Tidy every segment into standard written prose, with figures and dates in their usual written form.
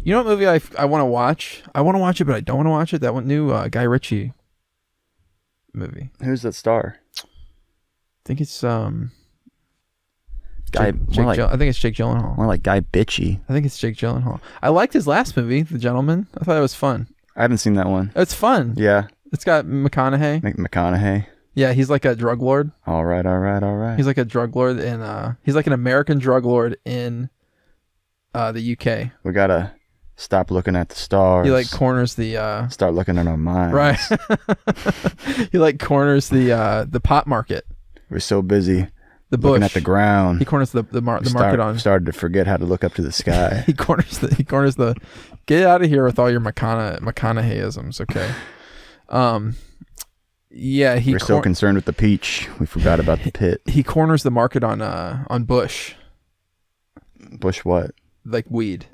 You know what movie I want to watch? I want to watch it, but I don't want to watch it. That one new Guy Ritchie movie. Who's that star? I think it's Guy. I think it's Jake Gyllenhaal. More like Guy Bitchy. I think it's Jake Gyllenhaal. I liked his last movie, The Gentleman. I thought it was fun. I haven't seen that one. It's fun. Yeah. It's got McConaughey. McConaughey. Yeah, he's like a drug lord. All right. He's like a drug lord, and he's like an American drug lord in the UK. We gotta stop looking at the stars. He like corners the start looking at our minds. right. He like corners the pot market. We're so busy The looking bush. at the ground. He corners the market on. Started to forget how to look up to the sky. He corners the. Get out of here with all your McConaugheyisms. Okay. Yeah, We're so concerned with the peach, we forgot about the pit. He corners the market on bush. Bush what? Like weed.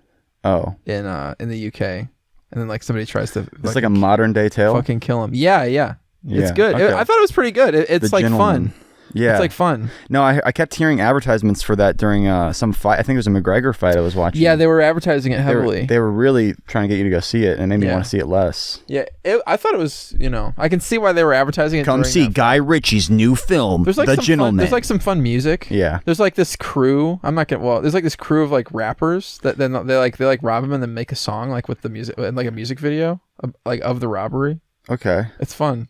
Oh. In the UK, and then like somebody tries to. It's like a modern day tale. Fucking kill him. Yeah. It's good. Okay. I thought it was pretty good. It's like fun. Yeah, it's like fun. No, I kept hearing advertisements for that during some fight. I think it was a McGregor fight I was watching. Yeah, they were advertising it heavily. They were really trying to get you to go see it, and it made me want to see it less. Yeah, I thought it was. I can see why they were advertising it. Come see Guy Ritchie's new film, The Gentleman. There's like some fun music. Yeah. There's like this crew. There's like this crew of like rappers that then they rob him and then make a song like with the music and like a music video of the robbery. Okay. It's fun.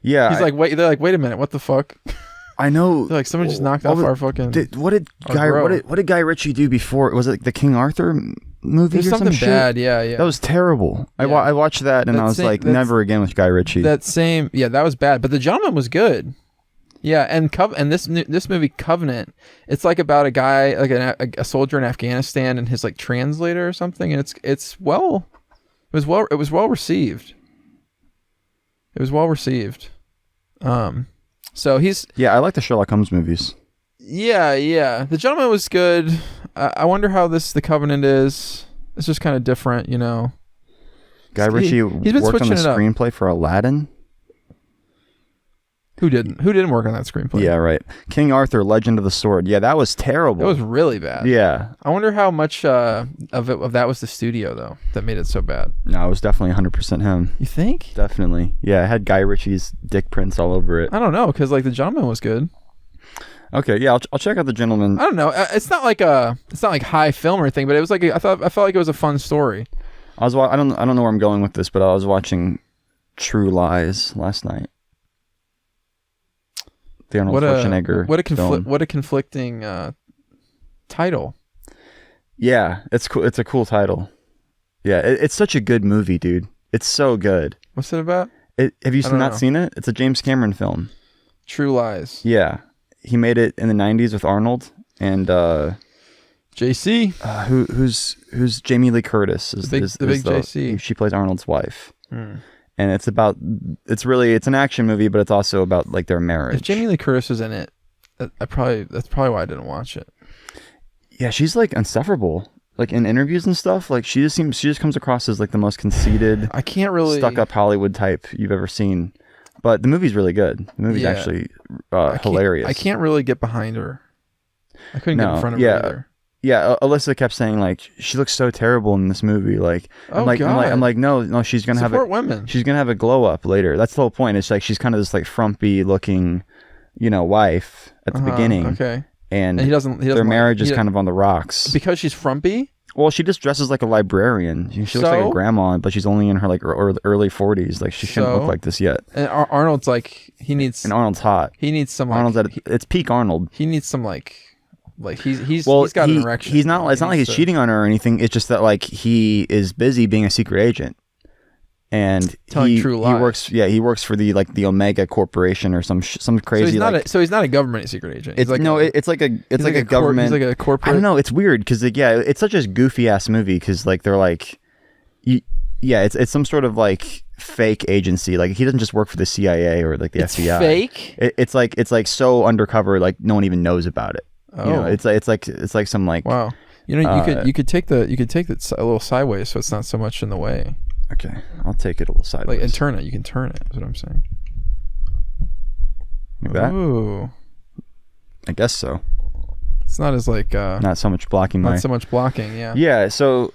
Yeah. He's like, wait. They're like, wait a minute, what the fuck? I know. They're like someone just knocked off our fucking. What did Guy Ritchie do before? Was it the King Arthur movie or something some bad? shit? Yeah. That was terrible. Yeah. I watched that and I was like, never again with Guy Ritchie. That was bad. But The Gentleman was good. Yeah, and this movie Covenant, it's like about a guy like a soldier in Afghanistan and his like translator or something, and it was well received. It was well received. So he's... Yeah, I like the Sherlock Holmes movies. Yeah. The Gentleman was good. I wonder how the Covenant is. It's just kind of different, Guy Ritchie worked on the screenplay for Aladdin. Who didn't work on that screenplay? Yeah, right. King Arthur, Legend of the Sword. Yeah, that was terrible. It was really bad. Yeah. I wonder how much of that was the studio, though, that made it so bad. No, it was definitely 100% him. You think? Definitely. Yeah, it had Guy Ritchie's dick prints all over it. I don't know, because like The Gentleman was good. Okay, yeah, I'll check out The Gentleman. I don't know. It's not like high film or anything, but it was like I felt like it was a fun story. I don't know where I'm going with this, but I was watching True Lies last night. The Arnold Schwarzenegger film. What a conflicting title. Yeah, it's cool. It's a cool title. Yeah, it's such a good movie, dude. It's so good. What's it about? Have you not seen it? It's a James Cameron film. True Lies. Yeah, he made it in the 90s with Arnold and JC. Who's Jamie Lee Curtis? The big JC. She plays Arnold's wife. And it's an action movie, but it's also about like their marriage. If Jamie Lee Curtis is in it, that's probably why I didn't watch it. Yeah, she's like insufferable. Like in interviews and stuff, like she just comes across as like the most conceited, I can't really stuck up Hollywood type you've ever seen. But the movie's really good. The movie's actually hilarious. I can't really get behind her. I couldn't get in front of her either. Yeah, Alyssa kept saying like she looks so terrible in this movie. Like, I'm like, no, she's gonna have women. She's gonna have a glow up later. That's the whole point. It's like she's kind of this like frumpy looking, wife at the beginning. Okay. And he doesn't. Their marriage is kind of on the rocks because she's frumpy. Well, she just dresses like a librarian. She looks like a grandma, but she's only in her like early 40s. Like she shouldn't look like this yet. And Arnold's like And Arnold's hot. He needs some. Arnold's it's peak Arnold. He needs some he's got an erection. He's not. It's not like he's cheating on her or anything. It's just that like he is busy being a secret agent, and telling true lies. He works. Yeah, he works for the Omega Corporation or some crazy. So he's not a government secret agent. It's like it's like a government. He's like a corporate. I don't know. It's weird because it's such a goofy ass movie because like they're like, it's some sort of like fake agency. Like he doesn't just work for the CIA or like the FBI. Fake. It's like so undercover. Like no one even knows about it. Oh. It's like some like wow. You could take that a little sideways so it's not so much in the way. Okay, I'll take it a little sideways. And turn it. You can turn it. Is what I'm saying. Like that? Ooh. I guess so. It's not as like not so much blocking. Not so much blocking. Yeah. Yeah. So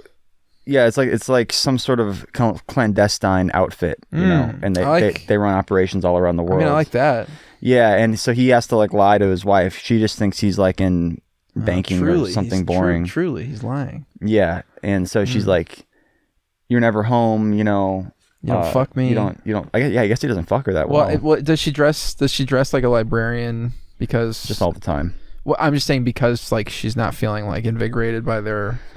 Yeah, it's like some sort of clandestine outfit, you know, and they run operations all around the world. I mean, I like that. Yeah, and so he has to like lie to his wife. She just thinks he's like in banking or something boring. Truly, he's lying. Yeah, and so she's like, "You're never home," you know. You don't fuck me. You don't. I guess he doesn't fuck her that well. Well, does she dress? Does she dress like a librarian? Because just all the time. Well, I'm just saying because like she's not feeling like invigorated by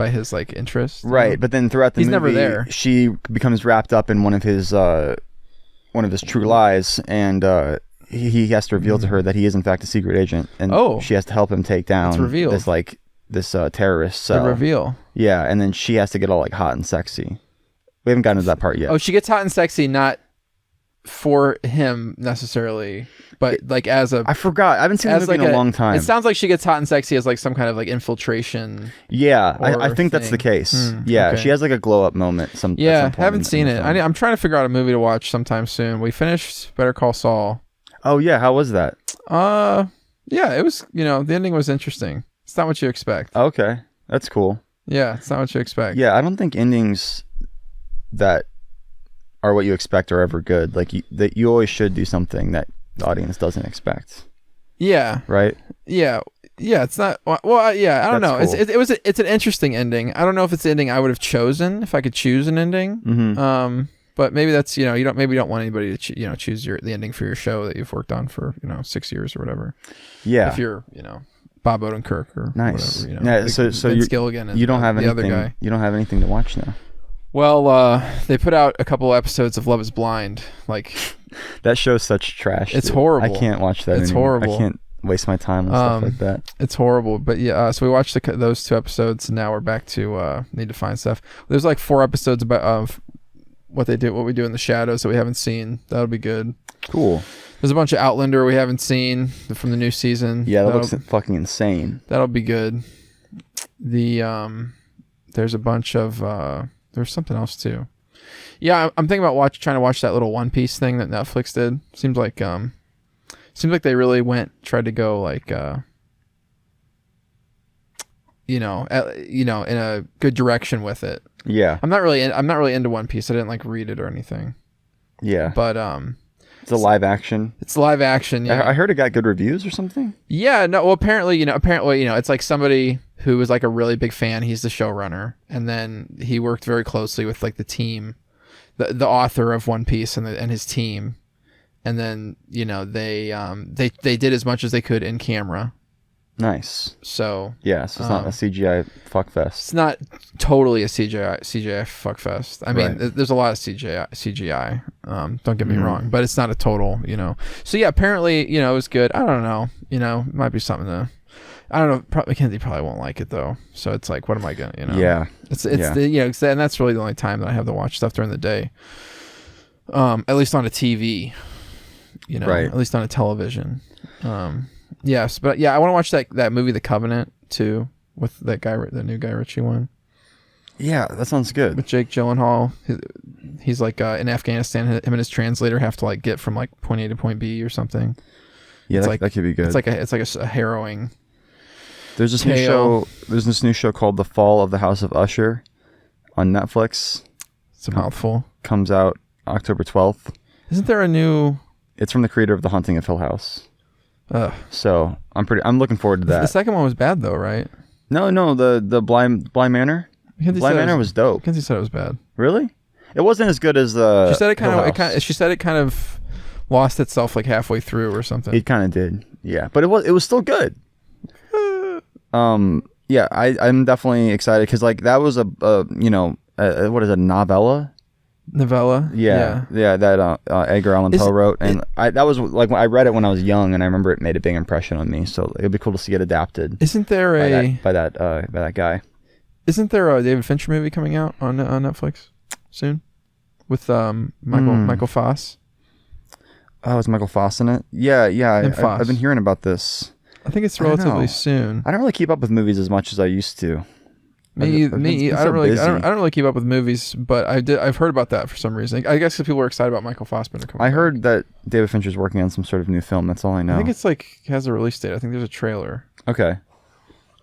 his like interest. Right, but then throughout the movie, never there. She becomes wrapped up in one of his true lies, and he has to reveal to her that he is in fact a secret agent, and she has to help him take down this terrorist cell. The reveal. Yeah, and then she has to get all like hot and sexy. We haven't gotten to that part yet. Oh, she gets hot and sexy, not for him necessarily, but like as a... I forgot. I haven't seen the movie in a long time. It sounds like she gets hot and sexy as like some kind of like infiltration. Yeah, I think that's the case. Yeah, okay. She has like a glow up moment. At some point haven't seen it. I'm trying to figure out a movie to watch sometime soon. We finished Better Call Saul. Oh yeah, how was that? Yeah, it was, the ending was interesting. It's not what you expect. Okay, that's cool. Yeah, it's not what you expect. Yeah, I don't think endings that are what you expect are ever good. Like you always should do something that the audience doesn't expect. Yeah. Right. Yeah. Yeah. It's not. Well. Yeah. I don't know. Cool. It's an interesting ending. I don't know if it's the ending I would have chosen if I could choose an ending. Mm-hmm. But maybe that's you don't want anybody to choose the ending for your show that you've worked on for 6 years or whatever. Yeah. If you're Bob Odenkirk or nice. whatever. Yeah. So Vince Gilligan and you don't have the anything. Other guy. You don't have anything to watch now. Well, they put out a couple episodes of Love Is Blind. Like that show's such trash. It's dude. horrible. I can't watch that. It's anymore. horrible. I can't waste my time on stuff like that. It's horrible. But yeah, so we watched those 2 episodes, and now we're back to need to find stuff. There's like 4 episodes of what we do in the shadows that we haven't seen. That'll be good. Cool. There's a bunch of Outlander we haven't seen from the new season. Yeah, that looks fucking insane. That'll be good. There's a bunch of there's something else too. Yeah, I'm thinking about trying to watch that little One Piece thing that Netflix did. Seems like they really tried to go like in a good direction with it. Yeah. I'm not really into One Piece. I didn't like read it or anything. Yeah. But it's a live action. It's live action. Yeah. I heard it got good reviews or something. Yeah. No. Well, apparently, it's like somebody who was like a really big fan. He's the showrunner, and then he worked very closely with like the team, the author of One Piece and his team, and then they did as much as they could in camera. Nice. So yeah, so it's not a CGI fuckfest. It's not totally a CGI fuckfest. I mean, there's a lot of CGI. Don't get me wrong, but it's not a total. So yeah, apparently it was good. I don't know. It might be something to. I don't know. Mackenzie probably won't like it though. So it's like, what am I gonna? Yeah. It's and that's really the only time that I have to watch stuff during the day. At least on a TV. Right. At least on a television. Yes, but yeah, I want to watch that movie, The Covenant, too, with that guy, the new Guy Ritchie one. Yeah, that sounds good. With Jake Gyllenhaal, he's like in Afghanistan. Him and his translator have to like get from like point A to point B or something. Yeah, that could be good. It's like a harrowing. There's this new show. There's this new show called The Fall of the House of Usher on Netflix. It's a mouthful. Comes out October 12th. Isn't there a new? It's from the creator of The Haunting of Hill House. So I'm looking forward to that. The second one was bad though, right? No, the Blind Manor. Blind Manor was dope. Mackenzie said it was bad. Really? It wasn't as good as the. She said she said it kind of lost itself like halfway through or something. It kind of did, yeah. But it was still good. Yeah, I'm definitely excited because like that was what is it, novella? Novella. Yeah, that Edgar Allan Poe wrote, and that was like I read it when I was young, and I remember it made a big impression on me. So it'd be cool to see it adapted. Isn't there by that guy? Isn't there a David Fincher movie coming out on Netflix soon with Michael Foss? Oh, is Michael Foss in it? Yeah. I've been hearing about this. I think it's relatively soon. I don't really keep up with movies as much as I used to. I don't really keep up with movies, but I've heard about that for some reason. I guess because people were excited about Michael Fassbender coming. I heard that David Fincher's working on some sort of new film. That's all I know. I think it's like has a release date. I think there's a trailer. Okay.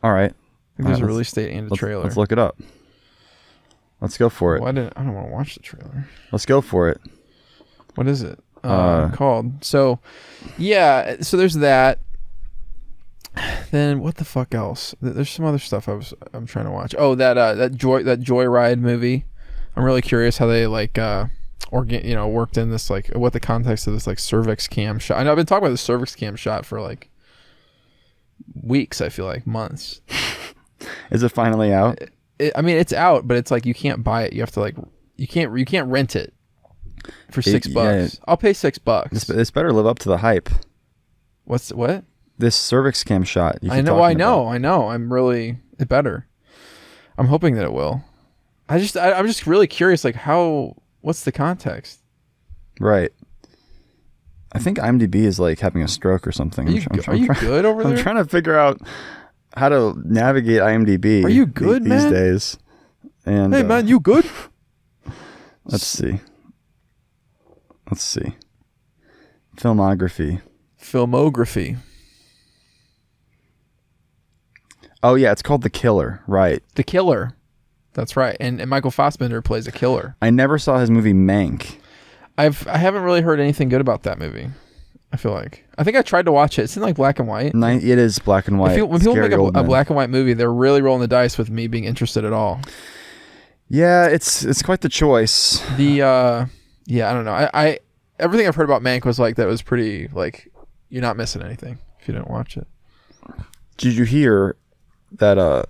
All right. I think there's a release date and a trailer. Let's look it up. Let's go for it. I don't want to watch the trailer. Let's go for it. What is it called? So, yeah. So there's that. Then what the fuck else? There's some other stuff I'm trying to watch. Oh, that Joyride movie. I'm really curious how they like worked in this, like what the context of this like cervix cam shot. I know I've been talking about the cervix cam shot for like weeks. I feel like months. Is it finally out? I mean, it's out, but it's like you can't buy it. You have to like you can't rent it for $6. Yeah, I'll pay $6. This better live up to the hype. What? This cervix cam shot. I know. I'm really it better. I'm hoping that it will. I'm just really curious, like what's the context? Right. I think IMDb is like having a stroke or something. Are you good over there? I'm trying to figure out how to navigate IMDb. Are you good, these man? days? And hey, man, you good? Let's see. Filmography. Oh yeah, it's called The Killer, right? The Killer. That's right. And Michael Fassbender plays a killer. I never saw his movie Mank. I haven't really heard anything good about that movie. I feel like. I think I tried to watch it. It's in like black and white. It is black and white. When people make a black and white movie, they're really rolling the dice with me being interested at all. Yeah, it's quite the choice. I don't know. I everything I've heard about Mank was like that was pretty like you're not missing anything if you didn't watch it. Did you hear that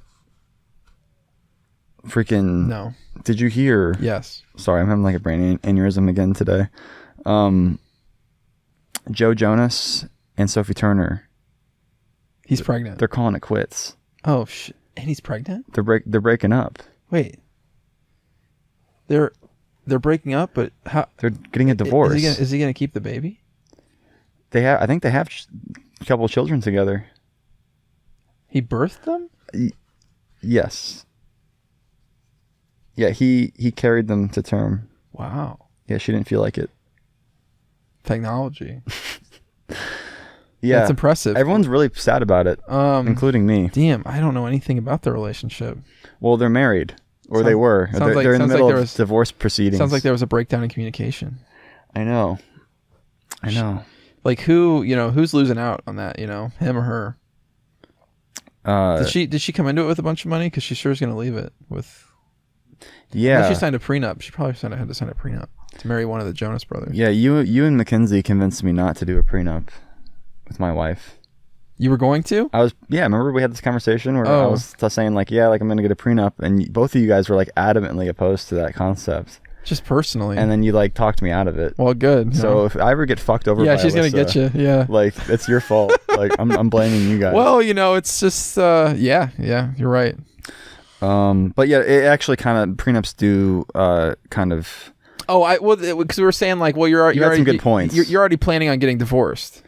freaking No. Did you hear? Yes. Sorry, I'm having like a brain aneurysm again today. Joe Jonas and Sophie Turner. He's pregnant. They're calling it quits. Oh shit! And he's pregnant? They're breaking up. Wait. They're breaking up, but how? They're getting a divorce. Is he gonna keep the baby? I think they have a couple of children together. He birthed them? Yes. Yeah, he carried them to term. Wow. Yeah, she didn't feel like it. Technology. Yeah. That's impressive. Everyone's really sad about it, including me. Damn, I don't know anything about their relationship. Well, they're married. Or they were. They're in the middle of divorce proceedings. Sounds like there was a breakdown in communication. I know. Like who's losing out on that, him or her? Did she come into it with a bunch of money? Because she sure is going to leave it with... Yeah. Unless she signed a prenup. She probably had to sign a prenup to marry one of the Jonas brothers. Yeah, you and Mackenzie convinced me not to do a prenup with my wife. You were going to? Remember we had this conversation where I was saying like, I'm going to get a prenup, and both of you guys were like adamantly opposed to that concept. Just personally. And then you like talked me out of it. Well, good. So if I ever get fucked over by she's going to get you. Yeah. Like, it's your fault. Like, I'm blaming you guys. Well, it's just, you're right. But yeah, it actually kind of, prenups do kind of... because we were saying like, well, you had some good points. You're already planning on getting divorced.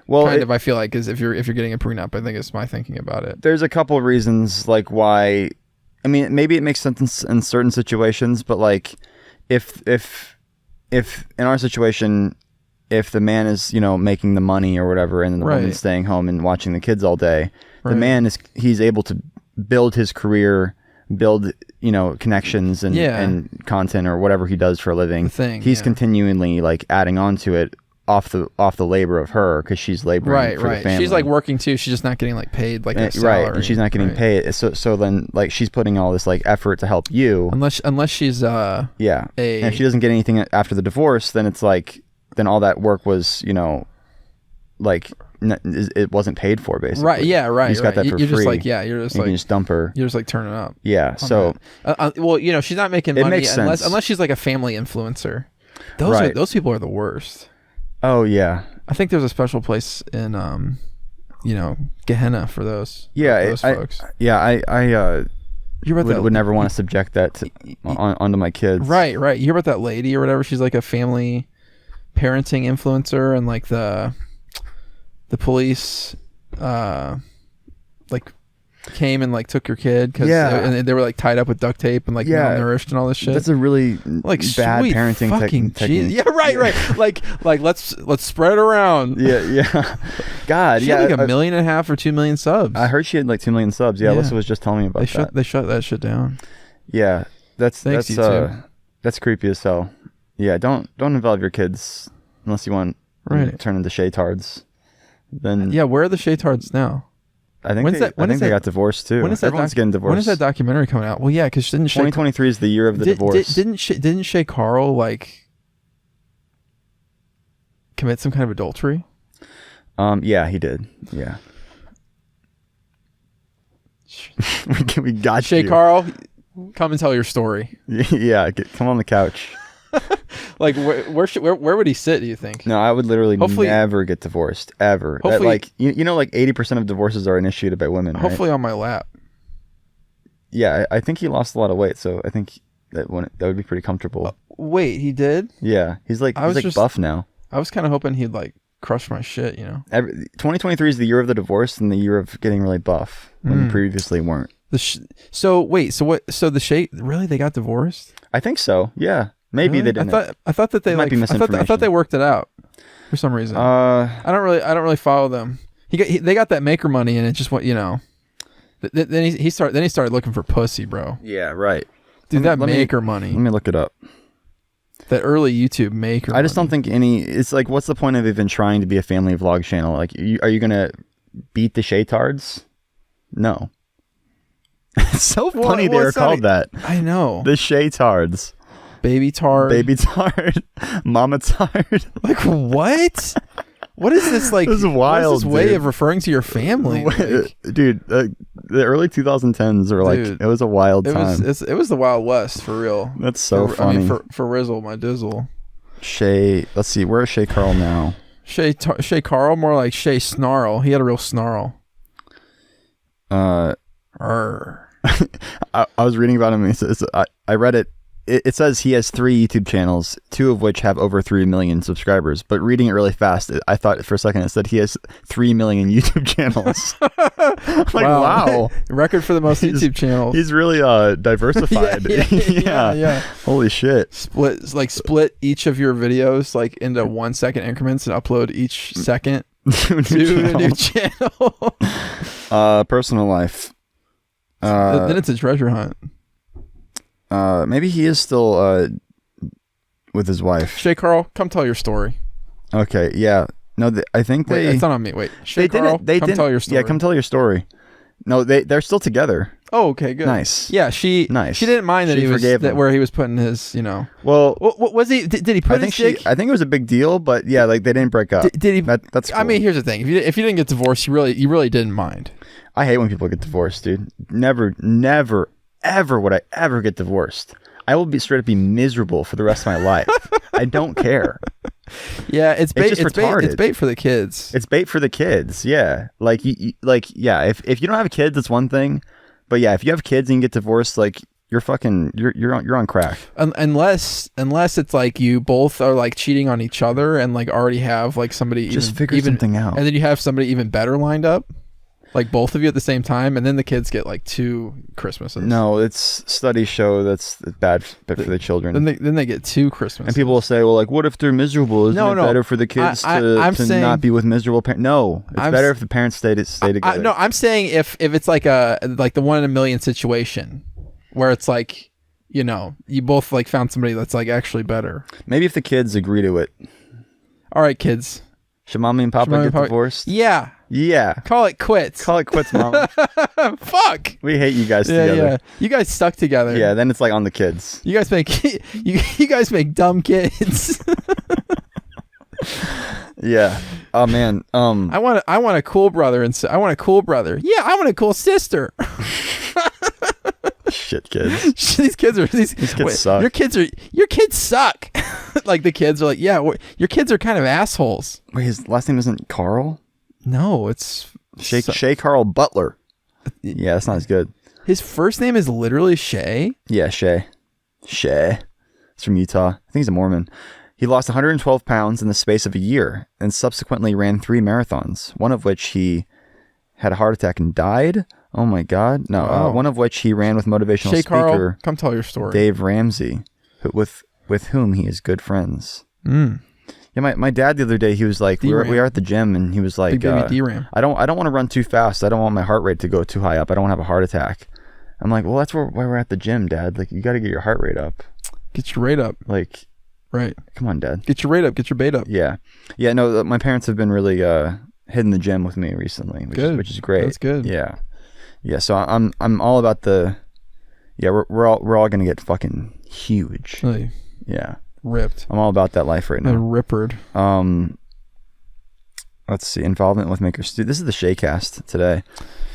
Well, I feel like, because if you're getting a prenup, I think it's my thinking about it. There's a couple of reasons like why. I mean, maybe it makes sense in certain situations, but like, if in our situation, if the man is making the money or whatever, and the woman's staying home and watching the kids all day, the man he's able to build his career, build connections and content or whatever he does for a living. He's continually like adding on to it. Off the labor of her, because she's laboring for the family. She's like working too. She's just not getting like paid like a salary. Right, and she's not getting paid. So then like she's putting all this like effort to help you. Unless she's and if she doesn't get anything after the divorce, then it's like then all that work was it wasn't paid for basically. Right. Yeah. Right. You just got that for free. Just like you can just dump her. You're just like turning up. Yeah. So she's not making money unless she's like a family influencer. Those people are the worst. Oh yeah, I think there's a special place in Gehenna for those. Yeah, those folks. I would never want to subject that onto my kids. Right. You hear about that lady or whatever? She's like a family parenting influencer, and like the police like came and like took your kid because and they were like tied up with duct tape and like malnourished and all this shit. That's a really like bad parenting technique. Yeah, right. like let's spread it around. Yeah. God, she had like 1.5 million or 2 million subs. I heard she had like 2 million subs. Yeah, Alyssa was just telling me about that. They shut that shit down. Yeah, that's creepy as hell. Yeah, don't involve your kids unless you want to turn into shaytards. Then where are the shaytards now? I think they got divorced too. Everyone's getting divorced. When is that documentary coming out? Well, yeah, because 2023 is the year of the divorce. Didn't Shay Carl like commit some kind of adultery? Yeah, he did. Yeah. we got Shay Carl, come and tell your story. Yeah, come on the couch. Like where would he sit, do you think? No, I would literally never get divorced ever. Hopefully, like you know, like 80% of divorces are initiated by women. Hopefully, right? on my lap. Yeah, I think he lost a lot of weight, so I think that would be pretty comfortable. Wait, he did? Yeah, he's like buff now. I was kind of hoping he'd like crush my shit, you know. 2023 is the year of the divorce and the year of getting really buff when you previously weren't. So the Shay really they got divorced? I think so. Yeah. Maybe really? they didn't. I thought that they might be misinformation. I thought they worked it out for some reason. I don't really follow them. They got that maker money, and it just went, you know. Then he started looking for pussy, bro. Yeah, right. Dude, maker money. Let me look it up. That early YouTube maker. I just don't think it's like, what's the point of even trying to be a family vlog channel? Like, are you gonna beat the shaytards? No. It's so funny they were called that. I know. The shaytards. Baby tard, mama tard. Like what? What is this like? This is wild. What is this way of referring to your family, like, dude? The early 2010s were like, it was a wild time. It was the Wild West for real. That's so funny. I mean, for Rizzle, my dizzle. Shay, let's see, where is Shay Carl now? Shay Carl, more like Shay Snarl. He had a real snarl. I was reading about him. I read it. It says he has 3 YouTube channels, 2 of which have over 3 million subscribers. But reading it really fast, I thought for a second it said he has 3 million YouTube channels. Like, wow. Record for the most YouTube channels. He's really diversified. Yeah. Holy shit. Split each of your videos like into 1 second increments and upload each second to a new channel. Personal life. Then it's a treasure hunt. Maybe he is still with his wife. Shay Carl, come tell your story. Okay, yeah. No, I think they... Wait, it's not on me. Wait, Shay Carl, come tell your story. Yeah, come tell your story. No, they're still together. Oh, okay, good. Nice. Yeah, she didn't mind that where he was putting his, you know. Well, what was he? Did he put his dick? I think it was a big deal, but yeah, like they didn't break up. Did he? That's cool. I mean, here's the thing: if you didn't get divorced, you really didn't mind. I hate when people get divorced, dude. Never, ever would I ever get divorced. I will straight up be miserable for the rest of my life. I don't care. Yeah, it's bait for the kids. It's bait for the kids. Yeah, like yeah. If you don't have kids, it's one thing, but yeah, if you have kids and you get divorced, like you're on crack. Unless it's like you both are like cheating on each other and like already have like somebody figure something out, and then you have somebody even better lined up. Like both of you at the same time, and then the kids get like 2 Christmases. No, it's studies show that's bad for the children. Then they get 2 Christmases. And people will say, well, like, what if they're miserable? Isn't it better for the kids to not be with miserable parents? No, it's better if the parents stay together. No, I'm saying if it's like the 1 in a million situation where it's like, you know, you both like found somebody that's like actually better. Maybe if the kids agree to it. All right, kids. Should mommy and papa get divorced? Yeah. Yeah. Call it quits. Call it quits, mom. Fuck. We hate you guys together. Yeah. You guys stuck together. Yeah, then it's like on the kids. You guys make you guys make dumb kids. Yeah. Oh man. I want a cool brother and I want a cool brother. Yeah, I want a cool sister. Shit, kids. These kids suck. Your kids suck. Like the kids are like, yeah, your kids are kind of assholes. Wait, his last name isn't Carl? No, it's Shay Carl Butler. Yeah, that's not as good. His first name is literally Shay? Yeah, Shay. He's from Utah. I think he's a Mormon. He lost 112 pounds in the space of a year and subsequently ran 3 marathons, one of which he had a heart attack and died. Oh my God. No, wow. One of which he ran with motivational Shay speaker Carl, come tell your story. Dave Ramsey, with whom he is good friends. Yeah, my dad the other day, he was like, we were at the gym and he was like, Big baby D-Ram. I don't want to run too fast. I don't want my heart rate to go too high up. I don't want to have a heart attack. I'm like, well, that's why we're at the gym, Dad. Like, you got to get your heart rate up. Get your rate up. Like, right. Come on, Dad. Get your rate up. Get your bait up. Yeah. Yeah, no, my parents have been really hitting the gym with me recently, which is great. That's good. Yeah. Yeah, so I'm all about we're all going to get fucking huge. Really? Yeah. Ripped. I'm all about that life right now. Rippered. Let's see. Involvement with Maker Studio. This is the Shaycast today.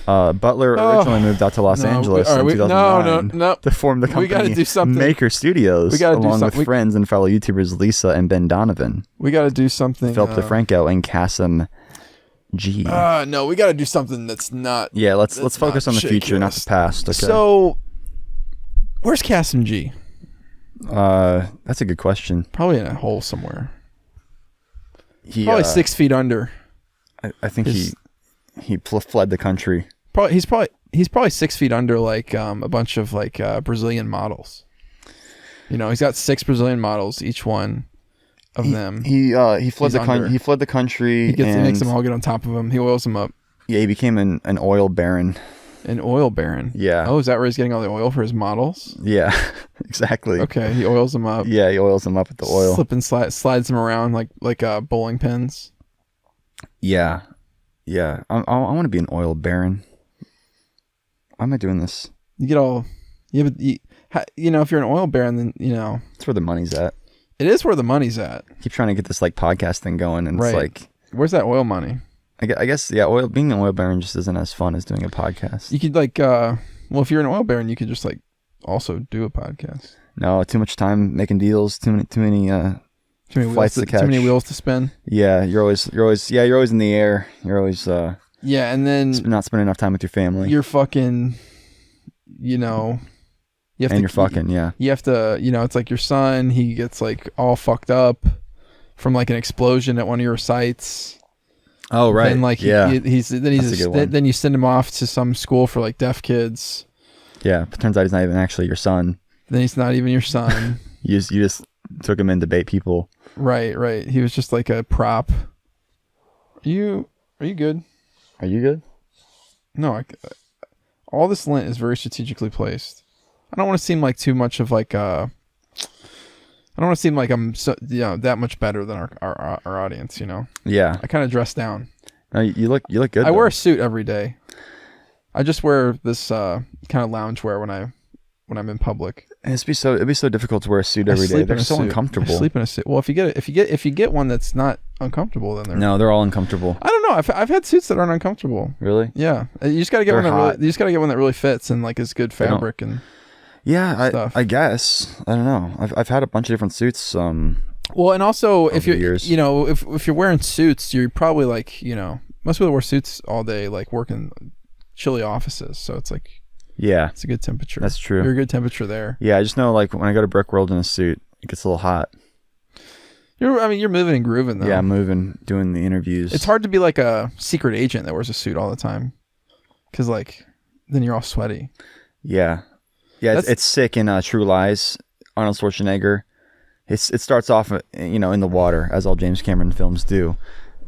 Butler originally moved out to Los Angeles in 2009 to form the company we gotta do something. Maker Studios, along with friends and fellow YouTubers Lisa and Ben Donovan. We got to do something. Philip DeFranco and Kasim G. No, we got to do something that's not. Yeah, let's focus on the future, not the past. Okay. So, where's Kasim G? That's a good question. Probably in a hole somewhere. Probably 6 feet under. I think he fled the country. He's probably 6 feet under like a bunch of like Brazilian models. You know, he's got 6 Brazilian models, each one of them. He fled the country. He makes them all get on top of him. He oils them up. Yeah, he became an oil baron. An oil baron. Yeah. Oh, is that where he's getting all the oil for his models? Yeah, exactly. Okay, he oils them up. Yeah, he oils them up with the oil. Slip and slides them around like bowling pins. Yeah. Yeah, I want to be an oil baron. Why am I doing this? You get all, you know, if you're an oil baron, then you know it's where the money's at. It is where the money's at. Keep trying to get this like podcast thing going, and It's like, where's that oil money? I guess being an oil baron just isn't as fun as doing a podcast. You could like, if you're an oil baron, you could just like also do a podcast. No, too much time making deals. Too many flights to catch. Too many wheels to spin. Yeah, you're always in the air. You're always and then not spending enough time with your family. You're fucking, you know, you have to, you know, it's like your son, he gets like all fucked up from like an explosion at one of your sites. Oh right. And like then you send him off to some school for like deaf kids. Yeah, but turns out he's not even actually your son. Then he's not even your son. you just took him in to bait people. Right. He was just like a prop. Are you good? Are you good? No, all this lint is very strategically placed. I don't want to seem like too much of like I don't want to seem like I'm that much better than our audience, you know. Yeah. I kind of dress down. No, you look good. I wear a suit every day. I just wear this kind of loungewear when I'm in public. And it'd be so difficult to wear a suit every day. They're so uncomfortable. I sleep in a suit. Well, if you get one that's not uncomfortable, then they're all uncomfortable. I don't know. I've had suits that aren't uncomfortable. Really? Yeah. You just got to get one that really fits and like is good fabric and. Yeah, I guess. I don't know. I've had a bunch of different suits. Well, and also if you're if you're wearing suits, you're probably like, you know, most people wear suits all day, like work in chilly offices. So it's like, yeah, it's a good temperature. That's true. You're a good temperature there. Yeah, I just know like when I go to Brick World in a suit, it gets a little hot. You're moving and grooving though. Yeah, I'm moving, doing the interviews. It's hard to be like a secret agent that wears a suit all the time, because like then you're all sweaty. Yeah. Yeah, it's sick in True Lies. Arnold Schwarzenegger. It starts off, you know, in the water, as all James Cameron films do,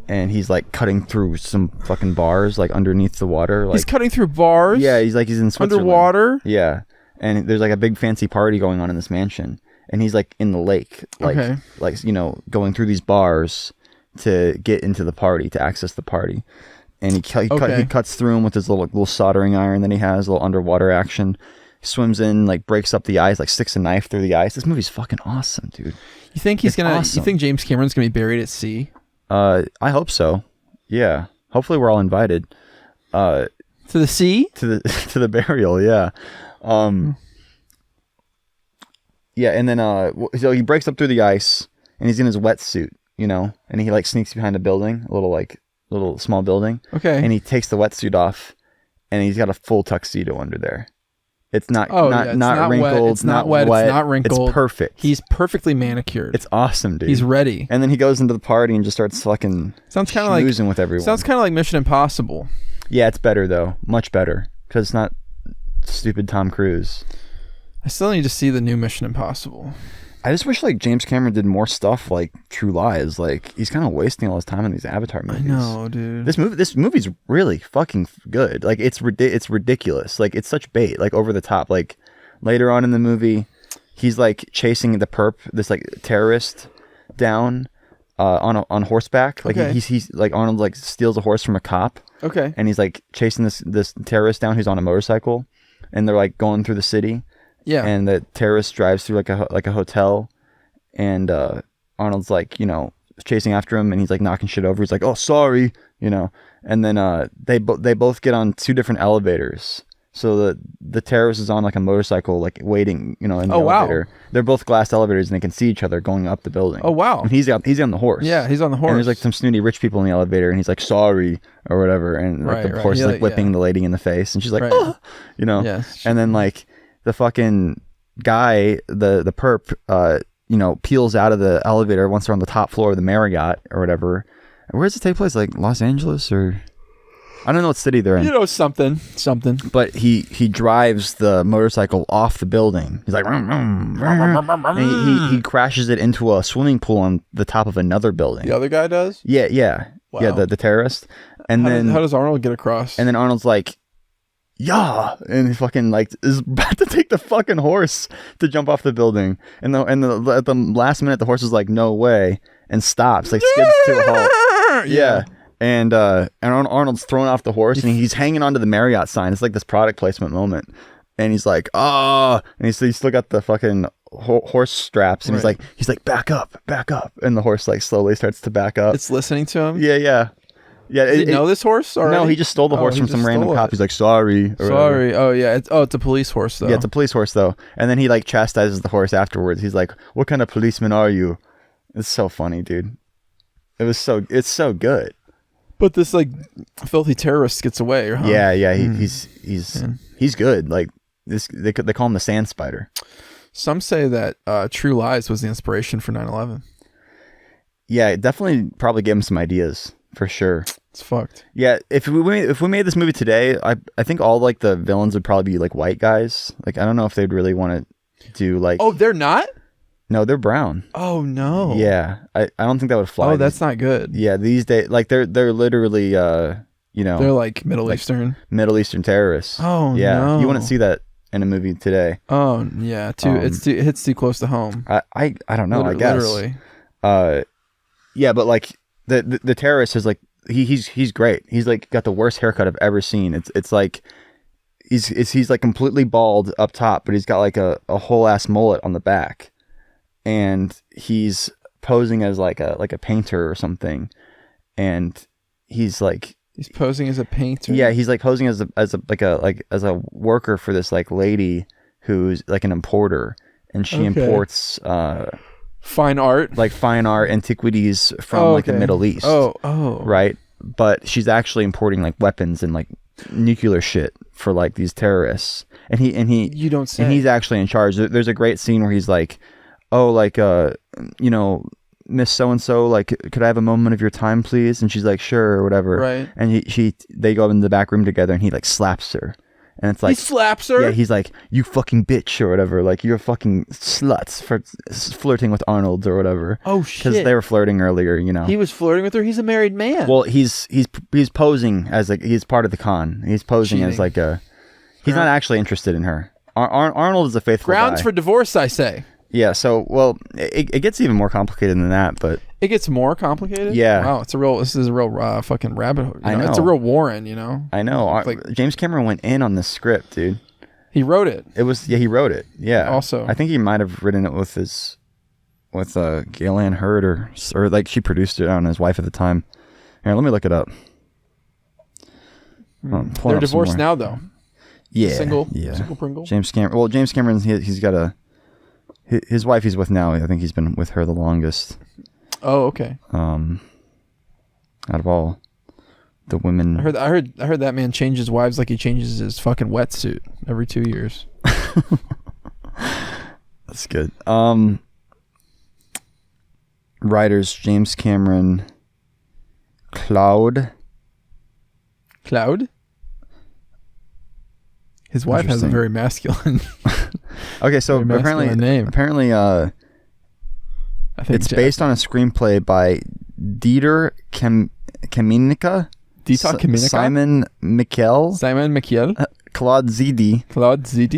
and he's like cutting through some fucking bars, like underneath the water. Like, he's cutting through bars. Yeah, he's in Switzerland. Underwater. Yeah, and there's like a big fancy party going on in this mansion, and he's like in the lake, like you know, going through these bars to get into the party, to access the party, and he cuts through them with his little soldering iron that he has, a little underwater action. Swims in, like breaks up the ice, like sticks a knife through the ice. This movie's fucking awesome, dude. You think You think James Cameron's gonna be buried at sea? I hope so. Yeah. Hopefully we're all invited. To the sea? To the burial, yeah. Yeah, and then so he breaks up through the ice and he's in his wetsuit, you know, and he like sneaks behind a building, a little small building. Okay. And he takes the wetsuit off and he's got a full tuxedo under there. It's not wrinkled. It's not wet. It's not wrinkled. It's perfect. He's perfectly manicured. It's awesome, dude. He's ready. And then he goes into the party and just starts fucking schmoozing with everyone. Sounds kind of like Mission Impossible. Yeah, it's better though. Much better. Because it's not stupid Tom Cruise. I still need to see the new Mission Impossible. I just wish like James Cameron did more stuff like True Lies. Like he's kind of wasting all his time on these Avatar movies. I know, dude. This movie's really fucking good. Like it's ridiculous. Like it's such bait. Like over the top. Like later on in the movie, he's like chasing the perp, this like terrorist, down on horseback. Like he's like Arnold like steals a horse from a cop. Okay. And he's like chasing this terrorist down who's on a motorcycle, and they're like going through the city. Yeah. And the terrorist drives through like a hotel, and Arnold's like, chasing after him, and he's like knocking shit over. He's like, "Oh, sorry," And then they both get on two different elevators. So the terrorist is on like a motorcycle, like waiting, in the elevator. Wow. They're both glass elevators, and they can see each other going up the building. Oh wow! And he's on the horse. Yeah, he's on the horse. And there's like some snooty rich people in the elevator, and he's like, "Sorry," or whatever, and like the horse is like whipping the lady in the face, and she's like, "Oh," Yeah, and then like the fucking guy, the perp, peels out of the elevator once they're on the top floor of the Marriott or whatever. Where does it take place? Like Los Angeles or I don't know what city they're in. Something. But he drives the motorcycle off the building. He's like, and he crashes it into a swimming pool on the top of another building. The other guy does? Yeah. Wow. Yeah, the terrorist. And how does Arnold get across? And then Arnold's like, yeah, and he fucking like is about to take the fucking horse to jump off the building, and at the last minute the horse is like, no way, and stops, like skids to a halt. Yeah. And Arnold's thrown off the horse, and he's hanging onto the Marriott sign. It's like this product placement moment, and he's like, and he's still got the fucking horse straps, and he's like back up, and the horse like slowly starts to back up. It's listening to him. Yeah. Did he know this horse already? No, he just stole the horse from some random cop. He's like, sorry. Sorry. Oh, yeah. It's a police horse, though. Yeah, it's a police horse, though. And then he, like, chastises the horse afterwards. He's like, what kind of policeman are you? It's so funny, dude. It's so good. But this, like, filthy terrorist gets away, huh? Yeah. He's good. Like, they call him the Sand Spider. Some say that True Lies was the inspiration for 9/11. Yeah, it definitely probably gave him some ideas. For sure. It's fucked. Yeah, if we made this movie today, I think all like the villains would probably be like white guys. Like I don't know if they'd really want to do like. Oh, they're not? No, they're brown. Oh no. Yeah, I don't think that would fly. Oh, that's not good. Yeah, these days like they're literally they're like Middle Eastern terrorists. Oh yeah, no. You wouldn't see that in a movie today. Oh yeah, it hits too close to home. I don't know. I guess literally. Yeah, but like. The terrorist is like he's great. He's like got the worst haircut I've ever seen. It's like he's like completely bald up top, but he's got like a whole ass mullet on the back, and he's posing as like a painter or something, and he's posing as a painter. Yeah, he's like posing as a worker for this like lady who's like an importer, and she imports fine art antiquities from like the Middle East. Right, but she's actually importing like weapons and like nuclear shit for like these terrorists, and he you don't say. And he's actually in charge. There's a great scene where he's like, Miss so and so, like, could I have a moment of your time, please? And she's like, sure, or whatever. Right. And they go in the back room together, and he like slaps her. And it's like, he slaps her? Yeah, he's like, you fucking bitch, or whatever. Like, you're fucking sluts for flirting with Arnold, or whatever. Oh, shit. Because they were flirting earlier, He was flirting with her? He's a married man. Well, he's posing as like, he's part of the con. He's posing as like he's not actually interested in her. Arnold is a faithful Grounds guy. for divorce, I say. Yeah, so, well, it gets even more complicated than that, but... It gets more complicated? Yeah. Wow, this is a real fucking rabbit hole. I know. It's a real Warren, I know. Like, James Cameron went in on this script, dude. He wrote it. He wrote it, yeah. Also. I think he might have written it with Gail Ann Hurd, or like she produced it on his wife at the time. Here, let me look it up. They're divorced now, though. Yeah. Single Pringle? James Cameron, he's got his wife he's with now. I think he's been with her the longest. Oh, okay. Out of all the women, I heard that man changes wives like he changes his fucking wetsuit every 2 years. That's good. Writers: James Cameron, Cloud. His wife has a very masculine. Okay, so apparently It's based on a screenplay by Dieter Kamenika, Simon Michael, Claude Zidi.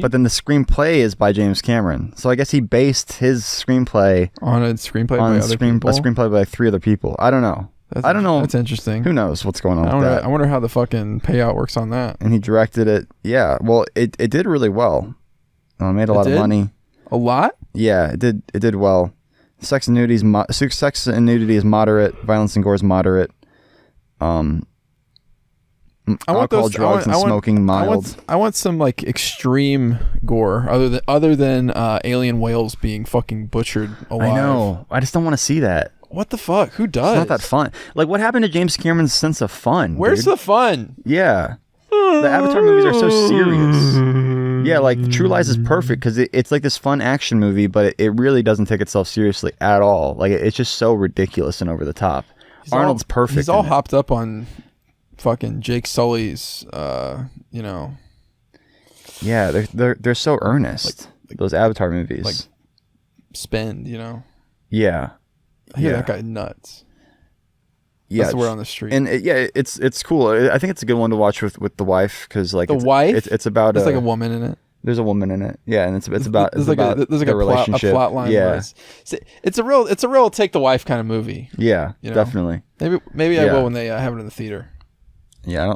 But then the screenplay is by James Cameron. So I guess he based his screenplay on a screenplay by other people? A screenplay by 3 other people. I don't know. I don't know. That's interesting. Who knows what's going on with that? I wonder how the fucking payout works on that. And he directed it. Yeah. Well, it did really well. Made a lot of money. A lot? Yeah, it did well. Sex and nudity is moderate. Violence and gore is moderate. Alcohol, drugs, and smoking mild. I want some like extreme gore, other than alien whales being fucking butchered alive. I know. I just don't want to see that. What the fuck? Who does? It's not that fun. Like, what happened to James Cameron's sense of fun? Where's the fun? Yeah. The Avatar movies are so serious. Yeah, like True Lies is perfect because it's like this fun action movie, but it really doesn't take itself seriously at all. Like, it's just so ridiculous and over the top. Arnold's perfect. He's all hopped up on fucking Jake Sully's, Yeah, they're so earnest. Like those Avatar movies. Like Spend, Yeah. I hear that guy nuts. Yeah, that's the word on the street. And it's cool. I think it's a good one to watch with the wife because like it's about there's like a woman in it. There's a woman in it. Yeah, and it's about there's a relationship. A plot line. Yeah, it's a real take the wife kind of movie. Yeah, definitely. Maybe I will when they have it in the theater. Yeah,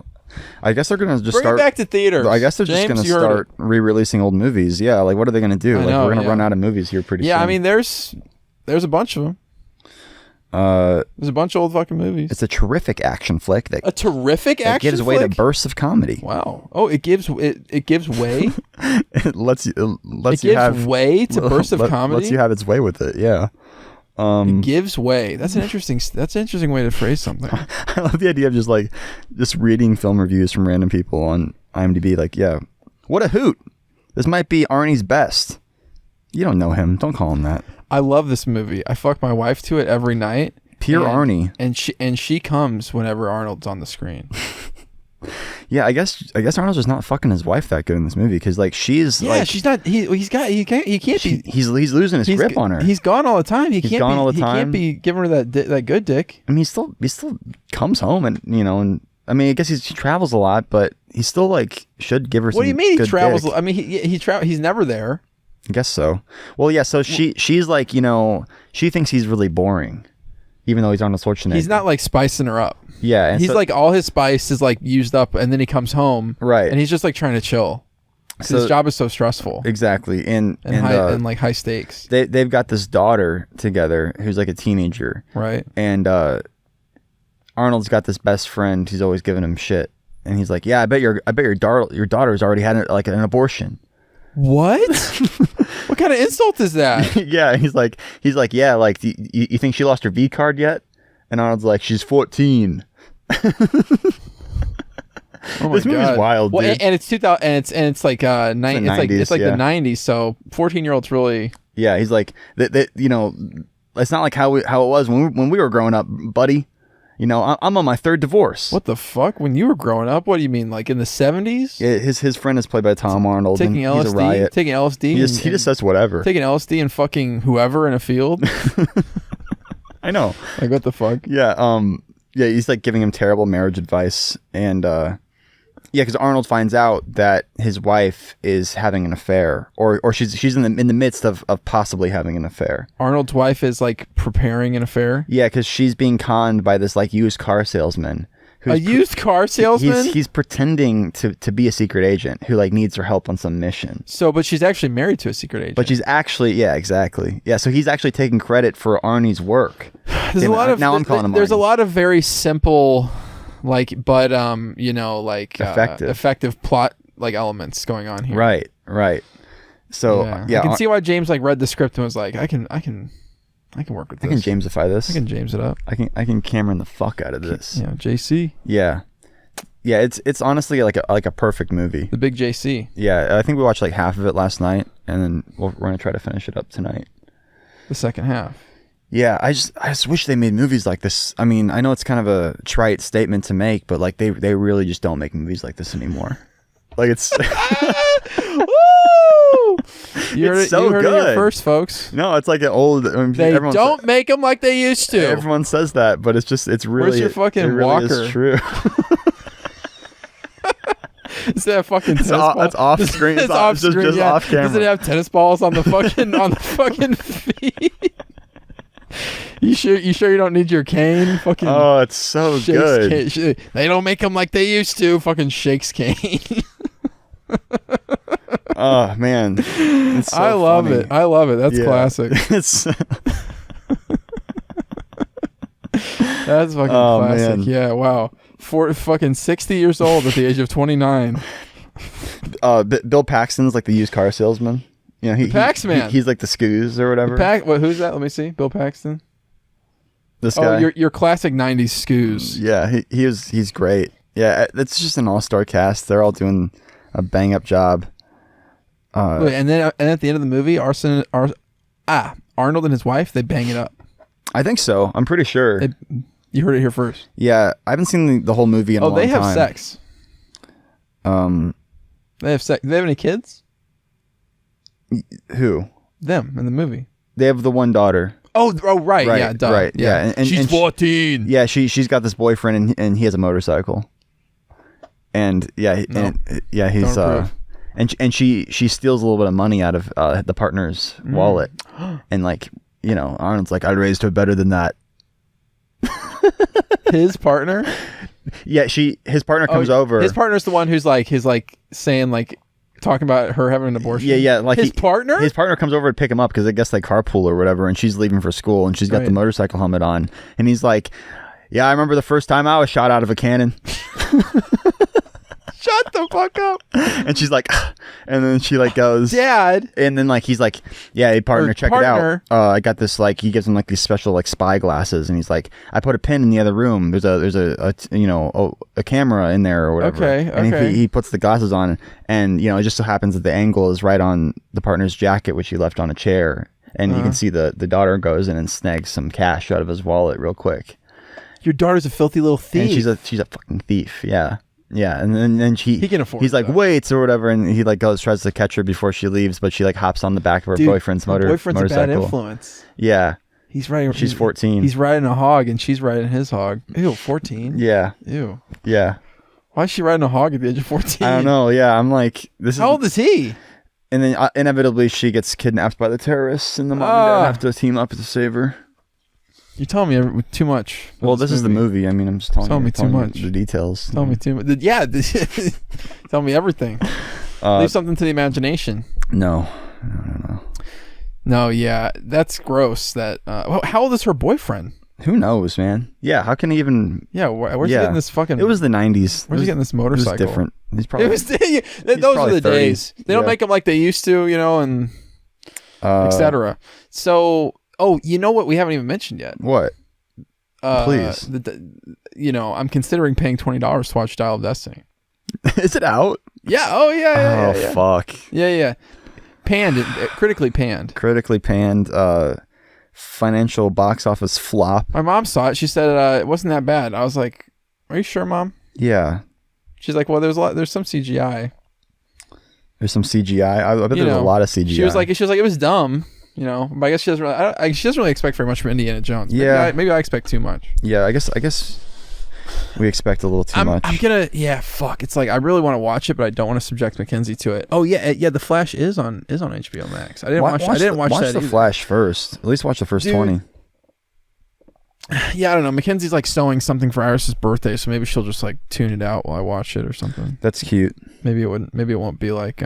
I guess they're gonna just bring it back to theaters. I guess they're just gonna start re-releasing old movies. Yeah, like what are they gonna do? Like we're gonna run out of movies here pretty soon. Yeah, I mean there's a bunch of them. There's a bunch of old fucking movies. It's a terrific action flick that gives way to bursts of comedy. Wow. Oh, it gives way. It lets you way to bursts of comedy. Lets you have its way with it. Yeah. It gives way. That's an interesting way to phrase something. I love the idea of just reading film reviews from random people on IMDb. Like, yeah, what a hoot! This might be Arnie's best. You don't know him. Don't call him that. I love this movie. I fuck my wife to it every night. Pure Arnie. And she comes whenever Arnold's on the screen. Yeah, I guess Arnold's just not fucking his wife that good in this movie because like she's she's not. He can't be. He's losing his grip on her. He's gone all the time. He can't be giving her that good dick. I mean, he still comes home and I mean, I guess he travels a lot, but he still like should give her. What do you mean he travels? Dick. I mean, he's never there. I guess so. Well, yeah. So she's like, she thinks he's really boring, even though he's Arnold Schwarzenegger. He's not like spicing her up. Yeah, and he's like all his spice is like used up, and then he comes home, right? And he's just like trying to chill. So his job is so stressful. Exactly, and like high stakes. They've got this daughter together who's like a teenager, right? And Arnold's got this best friend who's always giving him shit, and he's like, "Yeah, I bet your daughter's already had like an abortion." What? What kind of insult is that? Yeah, he's like, yeah, like, you think she lost her V card yet? And Arnold's like, she's 14. Oh my this movie's wild, dude. Well, and it's 2000, and it's like 90s. It's like the 90s. So 14-year-olds really. Yeah, he's like that. It's not like how it was when we were growing up, buddy. I'm on my 3rd divorce. What the fuck? When you were growing up? What do you mean? Like in the 70s? Yeah, his friend is played by Tom Arnold. Taking LSD? He's a riot. Taking LSD? He just says whatever. Taking LSD and fucking whoever in a field? I know. Like, what the fuck? Yeah, he's like giving him terrible marriage advice. And because Arnold finds out that his wife is having an affair, or she's in the midst of possibly having an affair. Arnold's wife is like preparing an affair. Yeah, because she's being conned by this like used car salesman. A used car salesman? He's pretending to be a secret agent who like needs her help on some mission. So, but she's actually married to a secret agent. But she's actually, yeah, exactly. Yeah, so he's actually taking credit for Arnie's work. There's a lot of now I'm calling him. There's Arnie's. A lot of very simple. Effective plot like elements going on here. Right. So yeah, I can see why James like read the script and was like, I can work with this. I can Jamesify this. I can James it up. I can Cameron the fuck out of this. Yeah, JC. Yeah. It's honestly like a perfect movie. The big JC. Yeah, I think we watched like half of it last night, and then we're gonna try to finish it up tonight. The second half. Yeah, I just wish they made movies like this. I mean, I know it's kind of a trite statement to make, but like they really just don't make movies like this anymore. Like it's You heard, so you heard good. it here first, folks. No, it's like an old. They don't make them like they used to. Everyone says that, but it's really. Where's your fucking it really walker? Is true. Is that fucking tennis ball? That's off screen. It's off screen. Just off camera. Does it have tennis balls on the fucking feet? You sure you don't need your cane? Fucking. Oh, it's so good. They don't make them like they used to. Fucking shakes cane. Oh man, it's so I love funny. it. I love it. That's classic. That's fucking classic. Man. Yeah. Wow. Fucking 60 years old at the age of 29. Bill Paxton's like the used car salesman. You know, he's like the Scoos or whatever. Who's that? Let me see. Bill Paxton. This guy. Oh, your classic 90s Scoos. Yeah, he's great. Yeah, it's just an all-star cast. They're all doing a bang-up job. And at the end of the movie, Arnold and his wife, they bang it up. I think so. I'm pretty sure. You heard it here first. Yeah, I haven't seen the whole movie in a long time. Oh, they have sex. They have sex. Do they have any kids? Who? Them in the movie. They have the one daughter. Oh, right. Yeah, duh. Right. Yeah. And she's 14. Yeah, she's got this boyfriend and he has a motorcycle. And he's and she steals a little bit of money out of the partner's wallet. And like, you know, Arnold's like, I raised her better than that. His partner? Yeah, his partner comes over. His partner's the one who's saying like talking about her having an abortion. Yeah, like his partner? His partner comes over to pick him up because I guess they carpool or whatever, and she's leaving for school and she's got the motorcycle helmet on, and he's like, yeah, I remember the first time I was shot out of a cannon. Shut the fuck up. And she's like, and then she like goes, Dad. And then like he's like, yeah, hey partner, check it out. I got this, like, he gives him like these special like spy glasses, and he's like, I put a pin in the other room. There's a camera in there or whatever. Okay. And he puts the glasses on, and you know, it just so happens that the angle is right on the partner's jacket, which he left on a chair, and you can see the daughter goes in and snags some cash out of his wallet real quick. Your daughter's a filthy little thief. And she's a fucking thief. Yeah. Yeah, and then he can afford. He's like, wait, or whatever, and he like tries to catch her before she leaves, but she like hops on the back of her boyfriend's motorcycle. A bad influence. Yeah, he's riding. She's 14. He's riding a hog, and she's riding his hog. Ew, 14. Yeah. Ew. Yeah. Why is she riding a hog at the age of 14? I don't know. Yeah, I'm like, How old is he? And then inevitably she gets kidnapped by the terrorists, and the mom and dad have to team up to save her. You're telling me too much. Well, this is the movie. I mean, I'm just telling me too much. The details. Tell me too much. Yeah. Tell me everything. Leave something to the imagination. No. No, yeah. That's gross. How old is her boyfriend? Who knows, man? Yeah, how can he even... Yeah, where's he getting this fucking... It was the 90s. Where's he getting this motorcycle? It was different. He's probably... Those are the 30. Days. They don't make them like they used to, you know, and etc. So... Oh, you know what we haven't even mentioned yet? What? Please. I'm considering paying $20 to watch Dial of Destiny. Is it out? Yeah. Oh, yeah. Oh, fuck. Yeah. Panned. Critically panned. Financial box office flop. My mom saw it. She said it wasn't that bad. I was like, are you sure, Mom? Yeah. She's like, well, there's some CGI. There's some CGI? I bet there's a lot of CGI. She was like, it was dumb. You know, but I guess she doesn't really expect very much from Indiana Jones. Maybe I expect too much. Yeah, I guess we expect a little too much. I'm gonna fuck. It's like I really want to watch it, but I don't want to subject Mackenzie to it. Oh yeah, The Flash is on HBO Max. I didn't watch that. Watch The Flash first. At least watch the first 20. Yeah, I don't know. Mackenzie's like sewing something for Iris's birthday, so maybe she'll just like tune it out while I watch it or something. That's cute. Maybe it wouldn't. Maybe it won't be like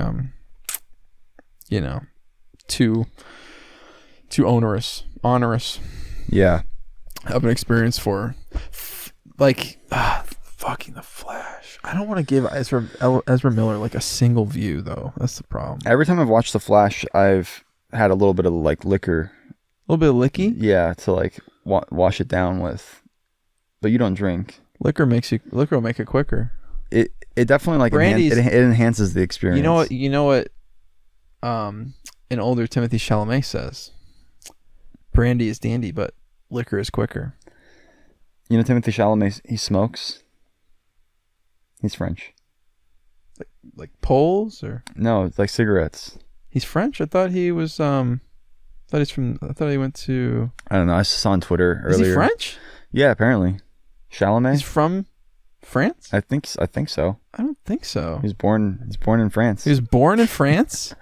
too onerous yeah of an experience for fucking The Flash. I don't want to give Ezra Miller like a single view though. That's the problem. Every time I've watched The Flash, I've had a little bit of like liquor, a little bit of licky, to like wash it down with, but you don't drink. Liquor will make it quicker. It definitely like it enhances the experience. You know what an older Timothy Chalamet says, brandy is dandy, but liquor is quicker. You know Timothy Chalamet, he smokes. He's French. Like Poles or? No, it's like cigarettes. He's French? I thought he was I thought he went to... I don't know. I saw on Twitter earlier. Is he French? Yeah, apparently. Chalamet? He's from France? I think so. I don't think so. He's born in France. He was born in France?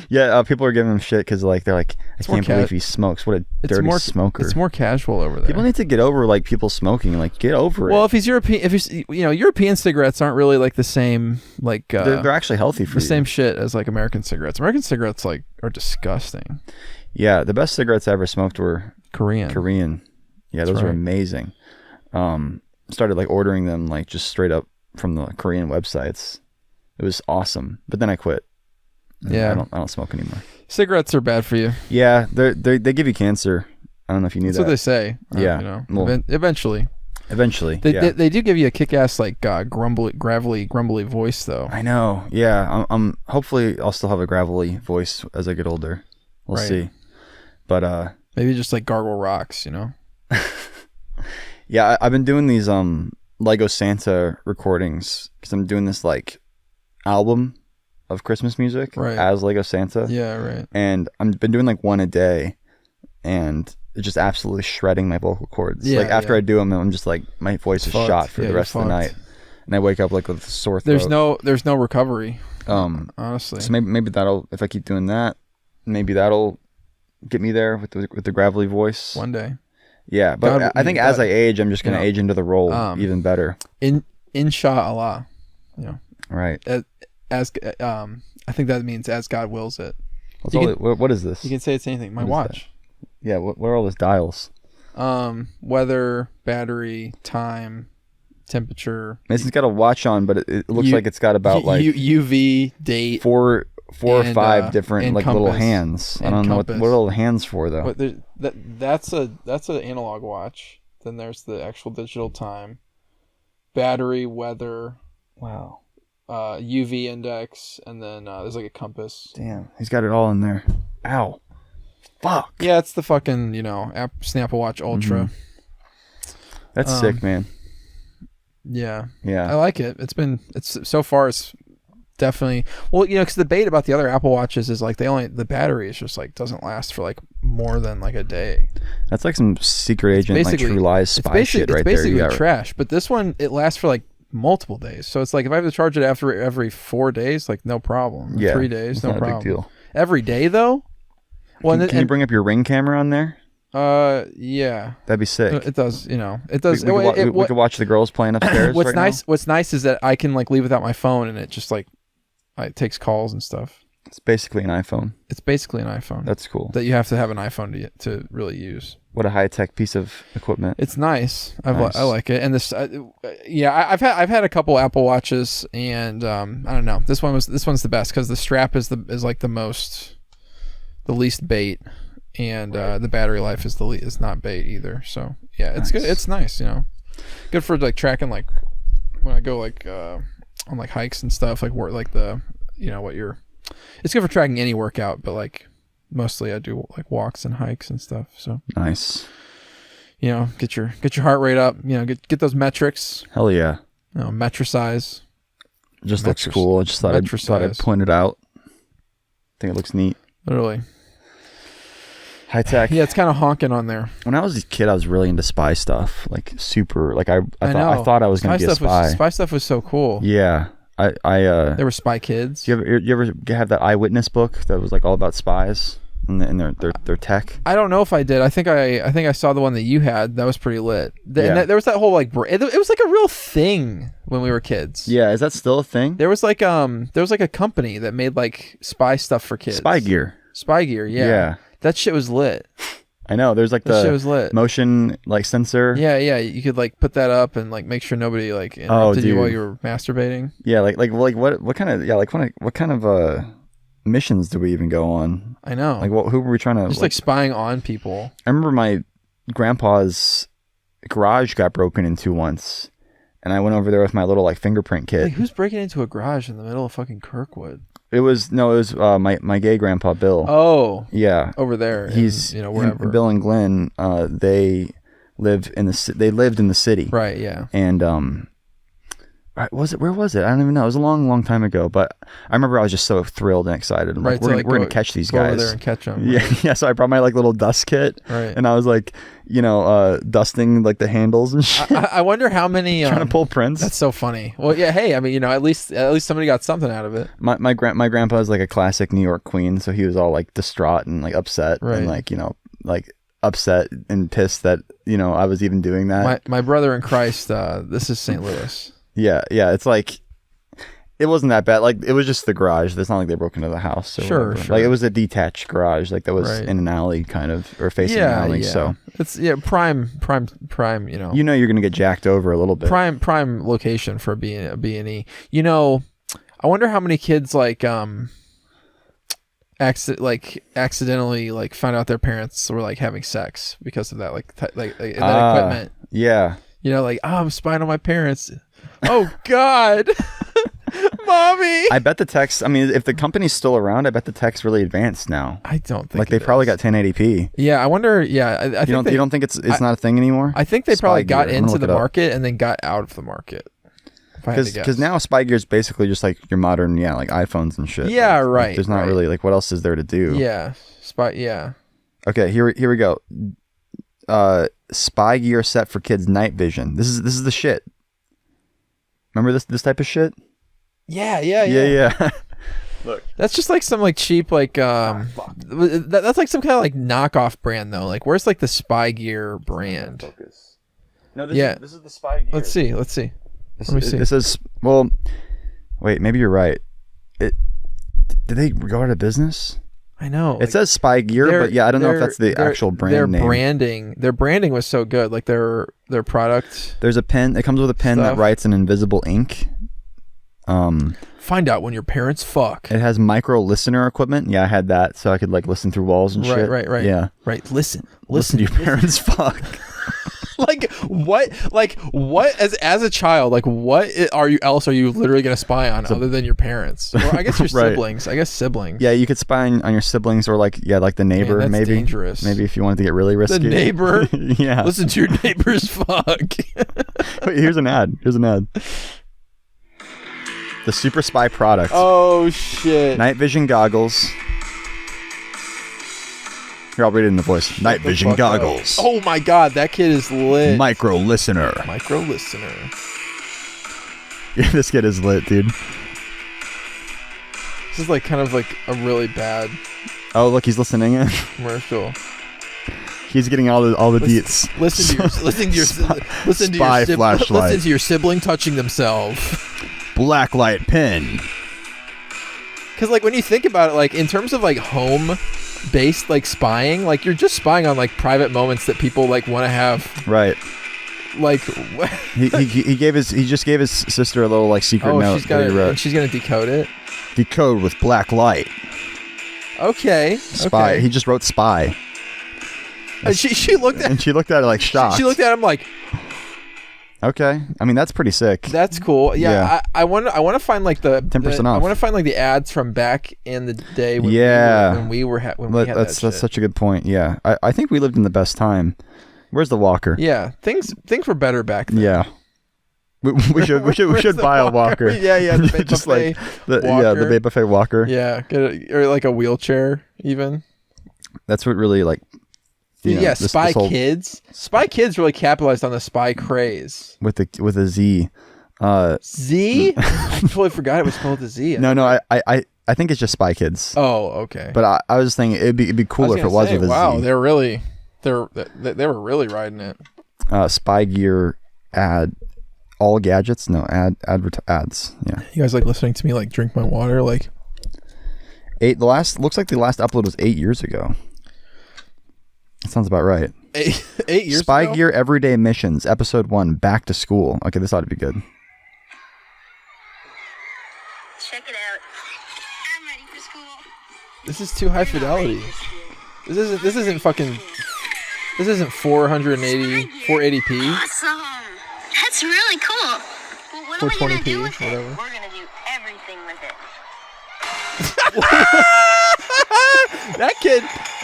Yeah, people are giving him shit because they're like, I can't believe he smokes. What a dirty smoker. It's more casual over there. People need to get over like people smoking. Like, get over it. Well, if he's European, European cigarettes aren't really like the same, like they're actually healthy for the same shit as like American cigarettes. American cigarettes like are disgusting. Yeah, the best cigarettes I ever smoked were Korean. Yeah, those were amazing. Started like ordering them like just straight up from the Korean websites. It was awesome, but then I quit. Yeah, I don't smoke anymore. Cigarettes are bad for you. Yeah, they give you cancer. I don't know if you knew that. That's what they say. Yeah, eventually. They do give you a kick-ass like gravelly voice though. I know. Yeah, I'm hopefully I'll still have a gravelly voice as I get older. We'll see. But maybe just like gargle rocks, Yeah, I've been doing these Lego Santa recordings because I'm doing this like album of Christmas music as Lego Santa. Yeah, right. And I've been doing like one a day, and it's just absolutely shredding my vocal cords. Yeah, like after I do them, I'm just like my voice is shot for the rest of the night, and I wake up like with a sore throat. There's no recovery. Honestly. So maybe that'll, if I keep doing that, maybe that'll get me there with the gravelly voice one day. Yeah, but I think as I age, I'm just going to age into the role even better. Inshallah. Right. As I think that means as God wills it. What is this? You can say it's anything. My watch. Yeah, what are all those dials? Weather, battery, time, temperature. Mason's got a watch on, but it looks like it's got about like UV, date, four or five different like compass, little hands. I don't know what are little hands for though. But that's an analog watch. Then there's the actual digital time, battery, weather. Wow. UV index, and then there's like a compass. Damn, he's got it all in there. Ow. Fuck. Yeah, it's the fucking Snapple Watch Ultra. Mm-hmm. That's sick, man. Yeah. Yeah. I like it. It's so far it's definitely because the debate about the other Apple Watches is like the battery is just like doesn't last for like more than like a day. That's like some secret agent like True Lies spy shit right there. It's basically trash. But this one, it lasts for like multiple days. So it's like if I have to charge it after every 4 days, like no problem. Yeah, 3 days, no problem. Not a big deal. Every day though. Well, can you bring up your Ring camera on there? Yeah. That'd be sick. It does. It does. We could watch the girls playing upstairs. What's nice is that I can like leave without my phone, and it just like it takes calls and stuff. It's basically an iPhone. That's cool. That you have to have an iPhone to really use. What a high tech piece of equipment. It's nice. I like it. And this, I've had a couple Apple Watches, and I don't know. This one's the best because the strap is like the least bait, and the battery life is not bait either. So yeah, it's good. It's nice. Good for like tracking like when I go like on like hikes and stuff like it's good for tracking any workout, but like mostly I do like walks and hikes and stuff. So nice. Get your heart rate up. Get those metrics. Hell yeah. Metricize. Just looks cool. I just thought I'd point it out. I think it looks neat. Literally. High tech. Yeah, it's kind of honking on there. When I was a kid, I was really into spy stuff. Like super. Like I thought I was going to be a spy. Spy stuff was so cool. Yeah. There were Spy Kids. You ever have that eyewitness book that was like all about spies and their tech? I don't know if I did. I think I saw the one that you had. That was pretty lit. And there was that whole like it was like a real thing when we were kids. Yeah, is that still a thing? There was like a company that made like spy stuff for kids. Spy gear. Yeah. That shit was lit. I know. There's like shit was lit. Motion like sensor. Yeah. You could like put that up and like make sure nobody like interrupted you while you were masturbating. Yeah, like what kind of missions do we even go on? I know. Like who were we trying to? Just like spying on people. I remember my grandpa's garage got broken into once, and I went over there with my little like fingerprint kit. Like who's breaking into a garage in the middle of fucking Kirkwood? It was my gay grandpa Bill. Oh yeah, over there. He's wherever. Bill and Glenn. They lived in the city. Right. Yeah. And Was it? Where was it? I don't even know. It was a long time ago, but I remember I was just so thrilled and excited. I'm like, we're gonna catch these guys. Over there and catch them. Yeah, right. Yeah. So I brought my like little dust kit, right? And I was like, dusting like the handles and shit. I wonder how many trying to pull prints. That's so funny. Well, yeah. Hey, I mean, at least somebody got something out of it. My grandpa is like a classic New York queen, so he was all like distraught and like upset, right. And like upset and pissed that I was even doing that. My brother in Christ. This is St. Louis. Yeah. It's like. It wasn't that bad. Like, it was just the garage. It's not like they broke into the house. Sure. Like, it was a detached garage. Like, that was in an alley kind of, or facing an alley. Yeah. So it's prime. You're going to get jacked over a little bit. Prime location for a B&E. I wonder how many kids accidentally like found out their parents were like having sex because of that that equipment. Yeah. I'm spying on my parents. Oh God. Mommy. I bet the text. I mean, if the company's still around, I bet the tech's really advanced now. I don't think like they probably got 1080p. Yeah, I wonder. Yeah, you don't think it's not a thing anymore? I think they probably got into the market and then got out of the market. Because now Spy Gear is basically just like your modern, like iPhones and shit. Yeah, like, right. Like, there's not really like what else is there to do? Yeah, Yeah. Okay, here we go. Spy Gear set for kids night vision. This is the shit. Remember this type of shit? Yeah. Look, that's just like some like cheap like that's like some kind of like knockoff brand though. Like where's like the Spy Gear brand? Focus. No, this is the Spy Gear. Let's see. Let me see. This is wait, maybe you're right. Did they go out of business? I know. It says Spy Gear, but yeah, I don't know if that's the actual brand name. Their branding was so good. Like their product. There's a pen. It comes with a pen that writes in invisible ink. Find out when your parents fuck. It has micro listener equipment. Yeah, I had that, so I could like listen through walls and shit. Right. Yeah. Right. Listen to your parents fuck. Like what? As a child? Like what are you literally gonna spy on other than your parents? Or I guess your siblings. I guess siblings. Yeah, you could spy on your siblings or like the neighbor. Man, that's maybe dangerous. Maybe if you wanted to get really risky. The neighbor. Yeah. Listen to your neighbor's fuck. Wait, here's an ad. The Super Spy product. Oh shit. Night vision goggles. Here, I'll read it in the voice. Night vision goggles. Oh my God, that kid is lit. Micro listener. Yeah, this kid is lit, dude. This is like kind of like a really bad. Oh, look, he's listening in. Commercial. He's getting all the deets. Listen to your sibling touching themselves. Blacklight pen. Because like when you think about it, like in terms of like home based like spying, like you're just spying on like private moments that people like want to have. Right. Like he just gave his sister a little like secret note that he wrote. And she's gonna decode it. Decode with black light. Okay. Spy. Okay. He just wrote spy. And she looked at it like shocked. She looked at him like. Okay, I mean that's pretty sick. That's cool. Yeah. I want to find like the 10% off. I want to find like the ads from back in the day when we had that's such a good point. Yeah, I think we lived in the best time. Where's the walker? Yeah, things were better back then. Yeah, we should buy a walker. Yeah, the Bay just Buffet like walker. the Bay Buffet walker. Yeah, or like a wheelchair even. That's what really like. Spy Kids really capitalized on the spy craze with a Z. Z? I totally forgot it was spelled with a Z. No, I think it's just Spy Kids. Oh, okay. But I was thinking it'd be cooler if it was with a Z. Wow, they were really riding it. Spy Gear ad, all gadgets. No ads. Yeah. You guys like listening to me like drink my water like. Looks like the last upload was 8 years ago. That sounds about right. 8 years Spy ago? Gear Everyday Missions, Episode 1, Back to School. Okay, this ought to be good. Check it out. I'm ready for school. This is too high fidelity. This isn't 480p. Awesome. That's really cool. Well, what am I gonna do with it? Whatever. We're gonna do everything with it.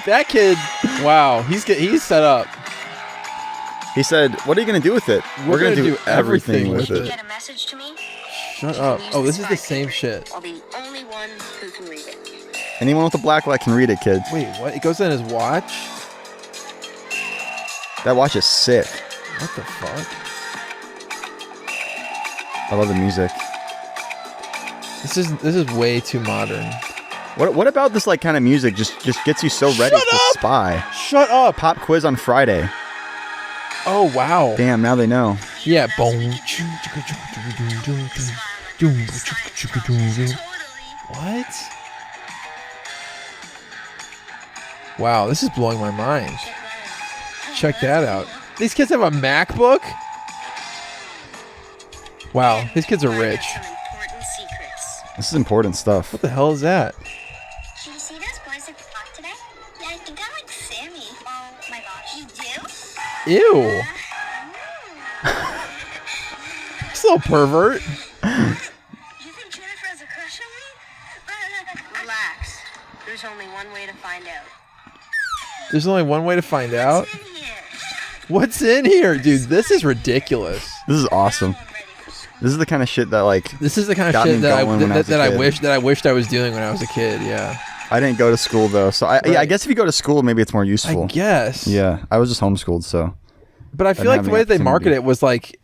That kid, wow, he's set up. He said, "What are you gonna do with it? We're gonna do everything with it." Did you get a message to me? Shut up. Oh, this is the same shit. I'll be the only one who can read it. Anyone with a black light can read it, kid. Wait, what? It goes in his watch? That watch is sick. What the fuck? I love the music. This is way too modern. What about this like kind of music just gets you so ready to spy? Shut up! Pop quiz on Friday. Oh wow. Damn, now they know. Yeah. What? Wow, this is blowing my mind. Check that out. These kids have a MacBook? Wow, these kids are rich. This is important stuff. What the hell is that? Did you see those boys at the park today? Yeah, I think I like Sammy. Oh my gosh. You do? Ew. This little pervert. You think Jennifer has a crush on me? Relax. There's only one way to find out. There's only one way to find out? What's in here? What's in here, dude? This is ridiculous. This is awesome. This is the kind of shit that like. This is the kind of shit that I wished I was doing when I was a kid. Yeah. I didn't go to school though, so I guess if you go to school, maybe it's more useful. I guess. Yeah, I was just homeschooled, so. But I feel like the way that they market it was like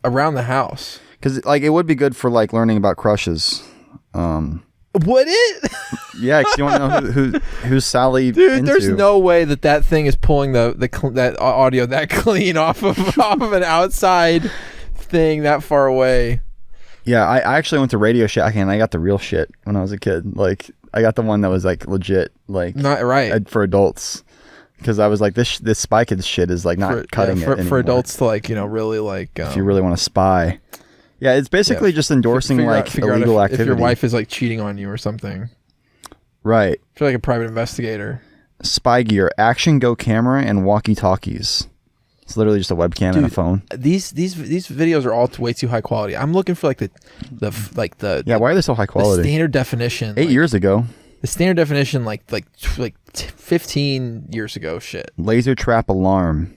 around the house. Because like it would be good for like learning about crushes. Would it? Yeah, because you want to know who's Sally. Dude, into. There's no way that thing is pulling that audio that clean off of an outside thing that far away. Yeah, I actually went to Radio Shack and I got the real shit when I was a kid. Like I got the one that was like legit, like not right for adults. Because I was like, this Spy Kids shit is like not cutting it anymore. For adults to like really like. If you really want to spy. Yeah, it's basically just endorsing like illegal activity. If your wife is like cheating on you or something. Right. If you're like a private investigator. Spy gear, action go camera, and walkie-talkies. It's literally just a webcam and a phone. These videos are all way too high quality. I'm looking for like the yeah. Why are they so high quality? The standard definition. 8 years ago. The standard definition, like 15 years ago, shit. Laser trap alarm.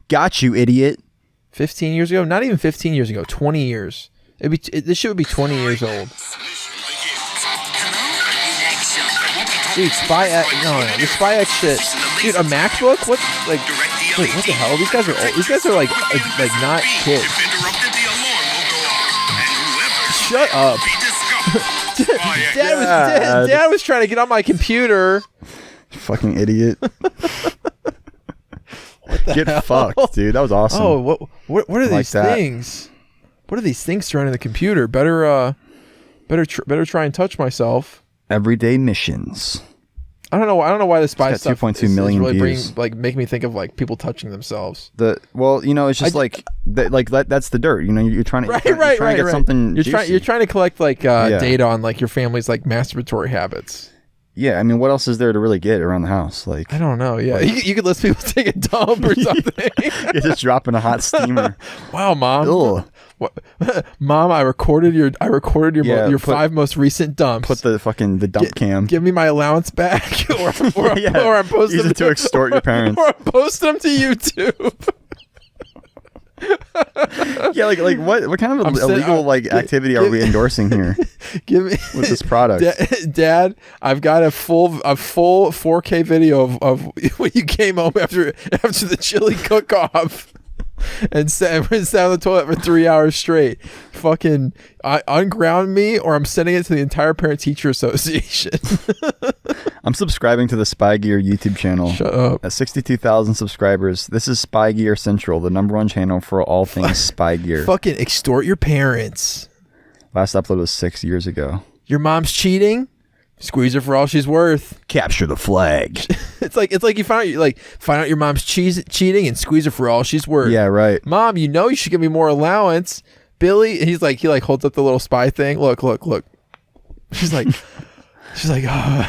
Got you, idiot. 15 years ago? Not even 15 years ago. 20 years. This shit would be 20 years old. Dude, the Spy X shit. Dude, a MacBook? What? Like, wait, what the hell? These guys are old. These guys are like not kids. Shut up. Dad was trying to get on my computer. Fucking idiot. Get fucked, dude. That was awesome. Oh, what are these things? What are these things surrounding the computer? Better try and touch myself. Everyday missions. I don't know why the Spy stuff 2.2 million really views. Make me think of like people touching themselves. It's just that's the dirt. You know, you're trying to get something. You're trying to collect like data on like your family's like masturbatory habits. Yeah, I mean, what else is there to really get around the house? Like, I don't know. Yeah, you could let people take a dump or something. You're just dropping a hot steamer. Wow, Mom. Ugh. What? Mom, I recorded your 5 most recent dumps. Put the dump cam. Give me my allowance back, or I'm posting use it to extort your parents, or I'm posting them to YouTube. Yeah, like what kind of illegal activity are we endorsing here? Give me with this product, Dad. I've got a full 4K video of when you came home after the chili cook-off. And sat on the toilet for 3 hours straight. Fucking unground me, or I'm sending it to the entire Parent-Teacher Association. I'm subscribing to the Spy Gear YouTube channel. Shut up. At 62,000 subscribers. This is Spy Gear Central, the #1 channel for all things Spy Gear. Fucking extort your parents. Last upload was 6 years ago. Your mom's cheating? Squeeze her for all she's worth. Capture the flag. It's like you find out your mom's cheating and squeeze her for all she's worth. Yeah, right. Mom, you know you should give me more allowance. Billy, he holds up the little spy thing. Look. She's like, oh,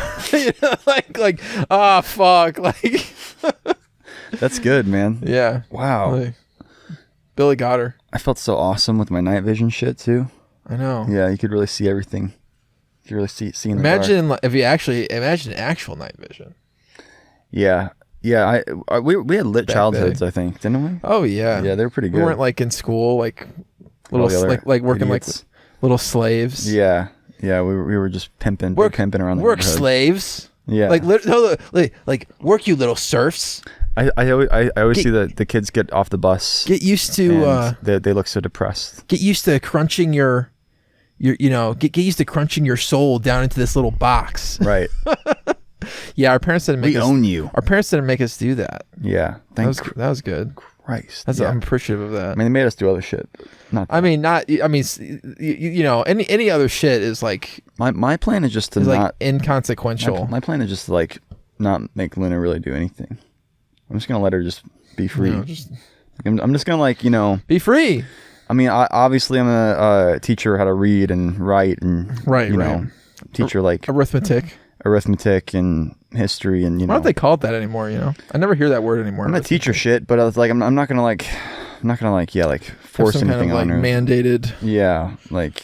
fuck. Like, that's good, man. Yeah. Wow. Billy got her. I felt so awesome with my night vision shit too. I know. Yeah, you could really see everything. You really see in the dark. If you actually imagine actual night vision. Yeah. We had lit childhoods, I think, didn't we? Oh yeah. Yeah, they were pretty good. We weren't like in school, like little like working idiots. little slaves. Yeah, we were just pimping around the work slaves. Yeah, like work, you little serfs. I always see the kids get off the bus. Get used to they look so depressed. Get used to crunching your get used to crunching your soul down into this little box. Right. Yeah, our parents didn't make us. We own you. Our parents didn't make us do that. Yeah, that was good. Christ, I'm appreciative of that. I mean, they made us do other shit. Any other shit is like my plan is just to not like inconsequential. My plan is just to like not make Luna really do anything. I'm just gonna let her just be free. I'm just gonna be free. I mean, obviously, I'm gonna teach her how to read and write and teach her like arithmetic and history and why don't they call it that anymore? I never hear that word anymore. I'm gonna teach her shit, but I was like, I'm not gonna force anything on her. Mandated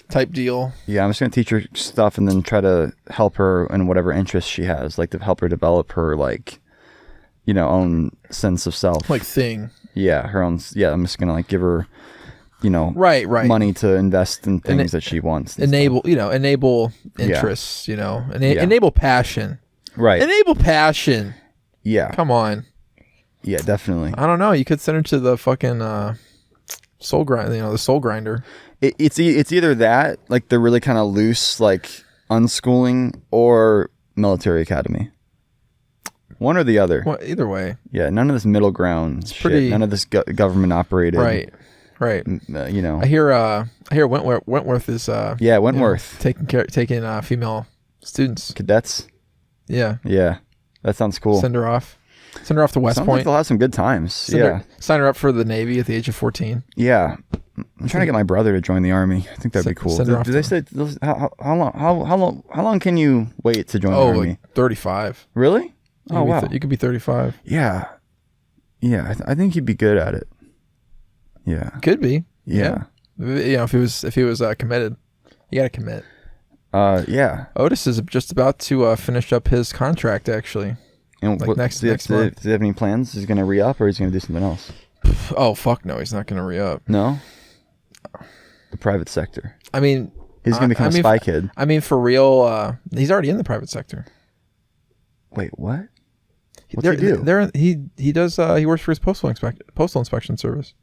type deal. Yeah, I'm just gonna teach her stuff and then try to help her in whatever interests she has, like to help her develop her own sense of self, thing. Yeah, her own. Yeah, I'm just gonna give her right money to invest in things that she wants. Enable interests. Enable passion. Right. Enable passion. Yeah. Come on. Yeah, definitely. I don't know. You could send her to the fucking soul grind. The soul grinder. It's either that, like the really kind of loose, like unschooling, or military academy. One or the other. Well, either way. Yeah. None of this middle ground shit. None of this government operated. Right. I hear Wentworth is Wentworth taking female students, cadets. Yeah, that sounds cool. Send her off to West Point. Like they'll have some good times. Sign her up for the Navy at the age of 14. Yeah, I'm trying to get my brother to join the Army. I think that'd be cool. Do they say how long can you wait to join the Army? Like 35. Really? Wow. You could be 35. Yeah. I think he'd be good at it. Yeah. Could be. Yeah. If he was committed, you got to commit. Yeah. Otis is just about to finish up his contract actually. And next month. Does he have any plans? Is he going to re-up or is he going to do something else? Oh fuck no, he's not going to re-up. No. The private sector. I mean, he's going to become a spy kid. I mean, for real, he's already in the private sector. Wait, what? What's he do? He does. He works for his postal inspection service.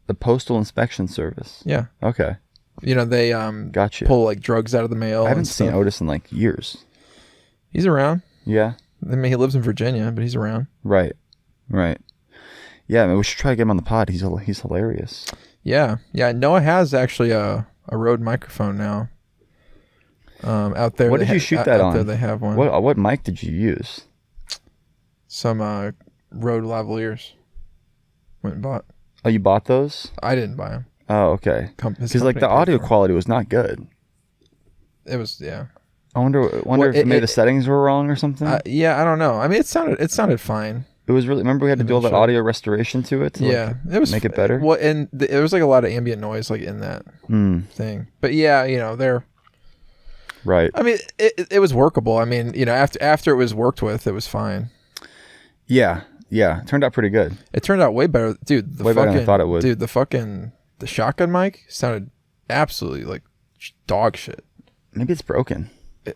The Postal Inspection Service. Yeah. Okay. They gotcha. Pull like drugs out of the mail. I haven't seen Otis in like years. He's around. Yeah. I mean, he lives in Virginia, but he's around. Right. Yeah, I mean, we should try to get him on the pod. He's hilarious. Yeah. Noah has actually a Rode microphone now. Out there. What did you shoot that on? Out there, they have one. What mic did you use? Some Rode lavaliers. Went and bought. Oh, you bought those? I didn't buy them. Oh, okay. Because like the audio quality was not good. It was, yeah. I wonder if maybe the settings were wrong or something. Yeah, I don't know. I mean, it sounded fine. It was really. Remember, we had to do all that audio restoration to it. To it was make it better. Well, and there was like a lot of ambient noise like in that thing. But yeah, they're right. I mean, it was workable. I mean, after it was worked with, it was fine. Yeah. It turned out pretty good. It turned out way better, dude. Way better than I thought it would. Dude, the shotgun mic sounded absolutely like dog shit. Maybe it's broken.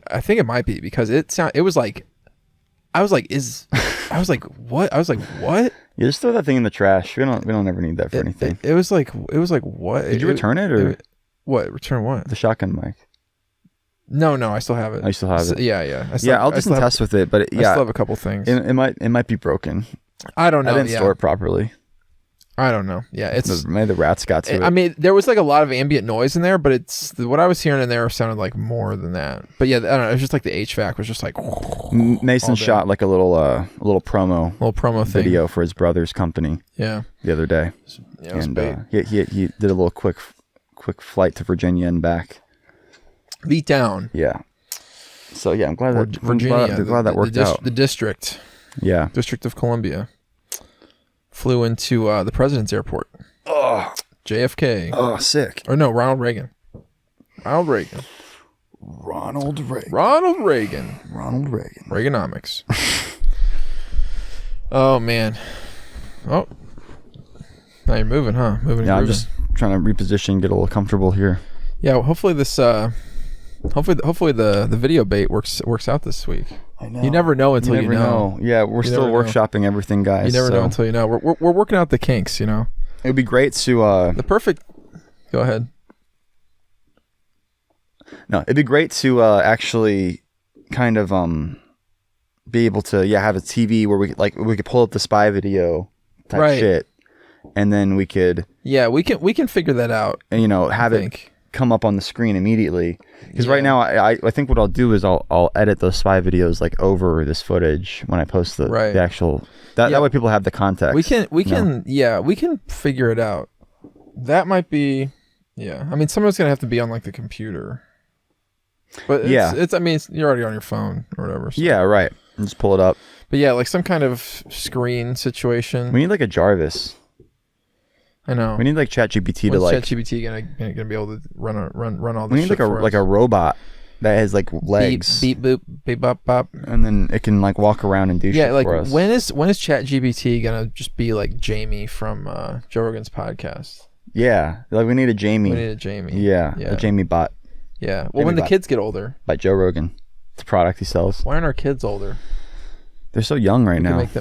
I think it might be because it was like, what? You just throw that thing in the trash. We don't ever need that for anything. It was like what? Did you return it or what? Return what? The shotgun mic. No, I still have it. I still have it. Yeah. I'll just test with it, but I still have a couple things. It might be broken. I don't know. I didn't store it properly. I don't know. Yeah, it's maybe the rats got to it. I mean, there was like a lot of ambient noise in there, but it's what I was hearing in there sounded like more than that. But yeah, I don't know. It was just like the HVAC was just like. Mason shot like a little promo thing. video for his brother's company. Yeah. The other day. Yeah, it was he did a little quick flight to Virginia and back. Beat down. Yeah. So yeah, I'm glad that worked out. The district. Yeah. District of Columbia. Flew into the president's airport. Oh. JFK. Oh, sick. Or no, Ronald Reagan. Reaganomics. Oh, man. Oh. Now you're moving, huh? Yeah, I'm just trying to reposition, get a little comfortable here. Yeah. Well, hopefully this. Hopefully the video bait works out this week. I know. You never know until you know. Yeah, we're still workshopping everything, guys. You never know until you know. We're working out the kinks. You know. It would be great to. The perfect. Go ahead. No, it'd be great to actually kind of be able to have a TV where we could pull up the spy video type shit, and then we could we can figure that out, and have it come up on the screen immediately. Because right now I think what I'll do is I'll edit those spy videos like over this footage when I post the actual that way people have the context. We can figure it out. That might be I mean, someone's gonna have to be on like the computer. But it's I mean, you're already on your phone or whatever. So. Yeah, right. And just pull it up. But like some kind of screen situation. We need like a Jarvis. I know. We need like ChatGPT to like. ChatGPT gonna be able to run all this. We need shit like a robot that has like legs. Beep boop beep bop bop. And then it can like walk around and do shit for us. when is ChatGPT gonna just be like Jamie from Joe Rogan's podcast? Yeah, like we need a Jamie. Yeah, a Jamie bot. Yeah. Well, when the kids get older. By Joe Rogan. It's a product he sells. Why aren't our kids older? They're so young right now. If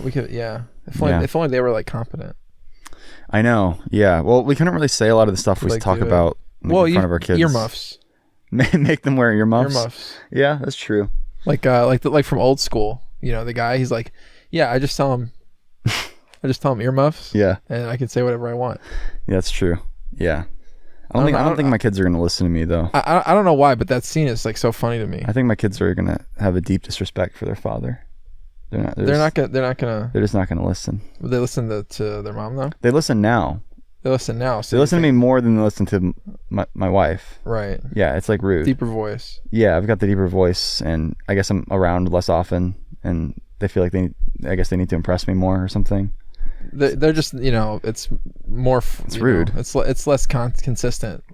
only they were like competent. I know. Yeah. Well, we couldn't really say a lot of the stuff we talk about in front of our kids. Earmuffs. Make them wear earmuffs. Earmuffs. Yeah, that's true. Like from old school. The guy. He's like, I just tell him earmuffs. Yeah. And I can say whatever I want. Yeah, that's true. Yeah. I don't think my kids are gonna listen to me though. I don't know why, but that scene is like so funny to me. I think my kids are gonna have a deep disrespect for their father. They're just not gonna listen. Would they listen to their mom though? They listen now. They listen now. So they listen to me more than they listen to my wife. Right. Yeah, it's like rude. Deeper voice. Yeah, I've got the deeper voice, and I guess I'm around less often, and they feel like they need to impress me more or something. They're just it's more. It's rude. It's less consistent.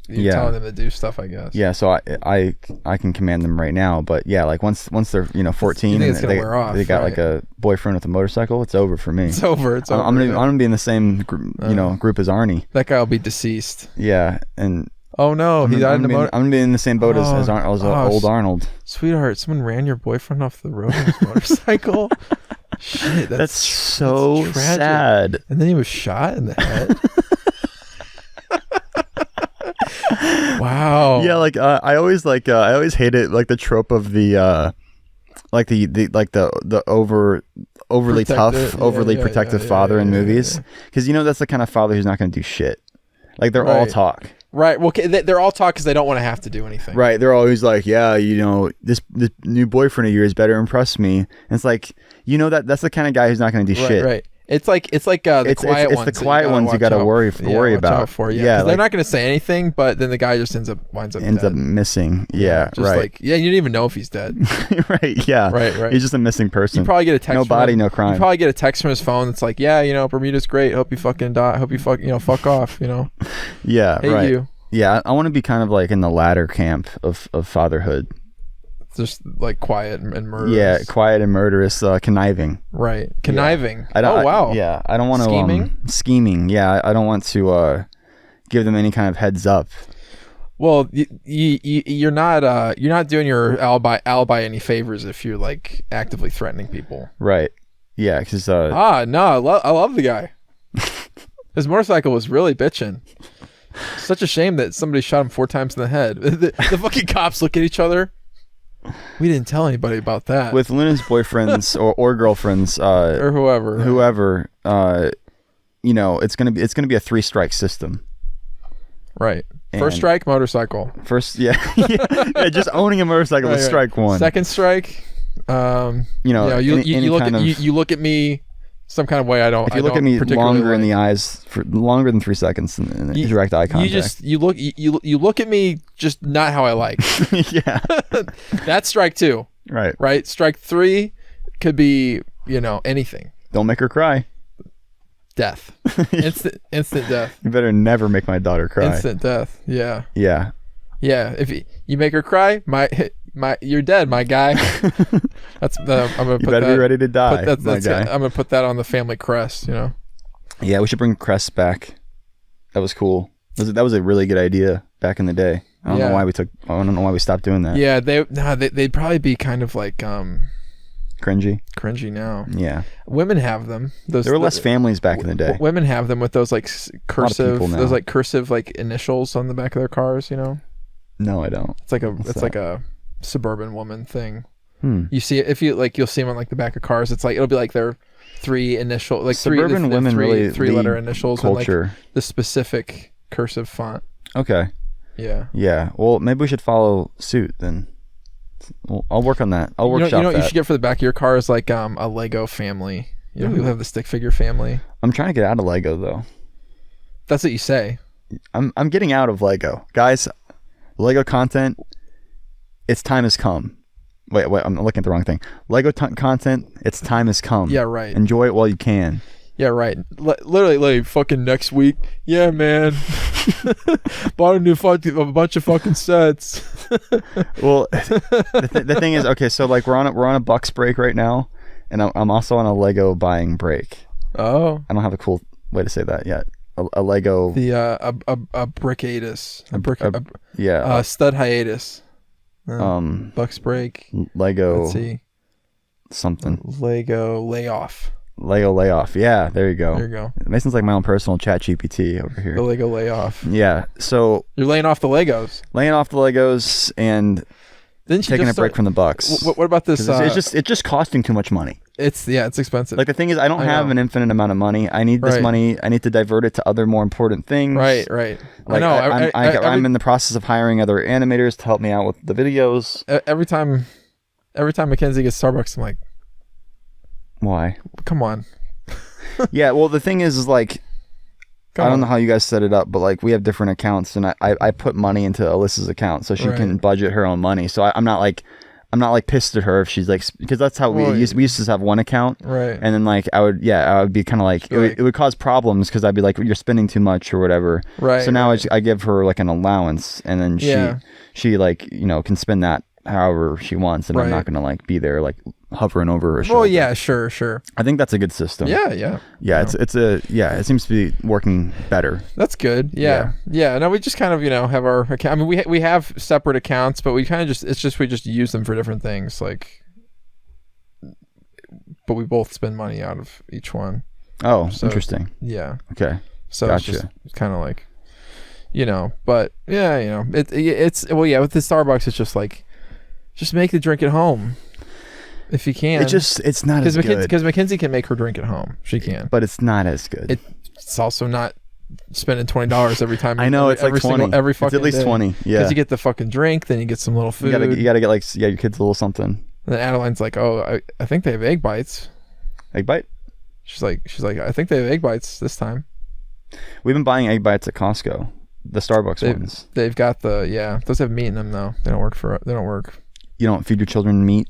You're telling them to do stuff, I guess. Yeah, so I can command them right now, but like once they're 14 and they got like a boyfriend with a motorcycle, it's over for me. It's over. I'm gonna be in the same group as Arnie. That guy will be deceased. Yeah, and oh no, I'm gonna be in the same boat as old Arnold. Sweetheart, someone ran your boyfriend off the road on his motorcycle. Shit, that's so sad. And then he was shot in the head. Wow. Yeah, like I always hated like the trope of the overly tough, overly protective father in movies, because that's the kind of father who's not going to do shit. Like they're all talk. Right. Well, they're all talk because they don't want to have to do anything. Right. They're always like, this new boyfriend of yours better impress me. And it's like, that's the kind of guy who's not going to do shit. Right. It's like the quiet ones. It's the quiet ones you got to worry about. Yeah, they're not going to say anything, but then the guy just ends up missing. Yeah, just right. You didn't even know if he's dead. Right. Yeah. Right. He's just a missing person. You probably get a text. No body, no crime. You probably get a text from his phone that's like, Bermuda's great. Hope you fucking die. Hope you fuck off. Yeah. Hey, right. You. Yeah, I want to be kind of like in the latter camp of fatherhood. Just like quiet and murderous. Yeah, quiet and murderous, conniving. Right, conniving. Yeah. Wow. I don't want to scheming. Yeah, I don't want to give them any kind of heads up. Well, you're not doing your alibi any favors if you're like actively threatening people. Right. Yeah, because no, I love the guy. His motorcycle was really bitching. Such a shame that somebody shot him 4 times in the head. The fucking cops look at each other. We didn't tell anybody about that. With Luna's boyfriends or girlfriends or whoever, it's gonna be a 3-strike system. Right. First strike, motorcycle. First, yeah, just owning a motorcycle is strike 1. Second strike, you look at me some kind of way I don't. If you look at me longer in the eyes for longer than 3 seconds in direct eye contact, you look at me just not how I like. Yeah, that's strike 2. Right. Strike 3 could be anything. Don't make her cry. Death. Instant death. You better never make my daughter cry. Instant death. Yeah. Yeah. Yeah. If you make her cry, you're dead, my guy. That's I'm gonna put. You better be ready to die, my guy. I'm gonna put that on the family crest. Yeah, we should bring crests back. That was cool. That was a really good idea back in the day. I don't know why we stopped doing that. Yeah, they'd probably be kind of like cringy now. Yeah, women have them. There were less families back in the day. Women have them with those like cursive, like initials on the back of their cars. You know? No, I don't. It's like a suburban woman thing. You see it if you'll see them on like the back of cars. It's like it'll be like their three initial, like suburban women three letter initials culture. And like the specific cursive font. Okay. Yeah. Well, maybe we should follow suit then. I'll work on that. I'll workshop that. You know what you should get for the back of your car is like a Lego family. You know, people have the stick figure family. I'm trying to get out of Lego though. That's what you say. I'm getting out of Lego, guys. Lego content. Its time has come. Wait, I'm looking at the wrong thing. Lego content. Its time has come. Yeah, right. Enjoy it while you can. Yeah, right. Literally, fucking next week. Yeah, man. Bought a bunch of fucking sets. Well, the thing is, okay, so like we're on a Bucks break right now, and I'm also on a Lego buying break. Oh. I don't have a cool way to say that yet. A Lego. A brickatus. Stud hiatus. Bucks break. Lego. Let's see. Something. Lego layoff. Lego layoff. Yeah, there you go. There you go. Mason's like my own personal chat GPT over here. The Lego layoff. Yeah. So you're laying off the Legos. Laying off the Legos and taking a break from the Bucks. What about this? It's just costing too much money. It's expensive. Like the thing is, I don't have an infinite amount of money. I need this money. I need to divert it to other more important things. Right. Like, I know. I'm in the process of hiring other animators to help me out with the videos. Every time Mackenzie gets Starbucks, I'm like, why? Come on. Yeah. Well, the thing is like, I don't know how you guys set it up, but like we have different accounts, and I put money into Alyssa's account so she can budget her own money. So I'm not like pissed at her if she's like, because that's how we used to have one account, right? And then like I would be kind of like it would cause problems because I'd be like, you're spending too much or whatever, right? So now I give her like an allowance, and then she like can spend that however she wants, and I'm not gonna like be there like hovering over her shoulder. Oh yeah, sure. I think that's a good system. Yeah. It seems to be working better. That's good. Yeah. No, we just kind of have our account. I mean, we have separate accounts, but we kind of we just use them for different things. Like, but we both spend money out of each one. Oh, so, interesting. Yeah. Okay. So gotcha. It's kind of like, but it's with the Starbucks, it's just like, just make the drink at home. If you can. It's not as good. Because Mackenzie can make her drink at home. She can. But it's not as good. It's also not spending $20 every time. I know, it's like 20. Every fucking it's at least day. 20. Yeah. Because you get the fucking drink, then you get some little food. You gotta get like, your kids a little something. And then Adeline's like, oh, I think they have egg bites. Egg bite? She's like, I think they have egg bites this time. We've been buying egg bites at Costco. The Starbucks ones. They've got those have meat in them though. They don't work. You don't feed your children meat?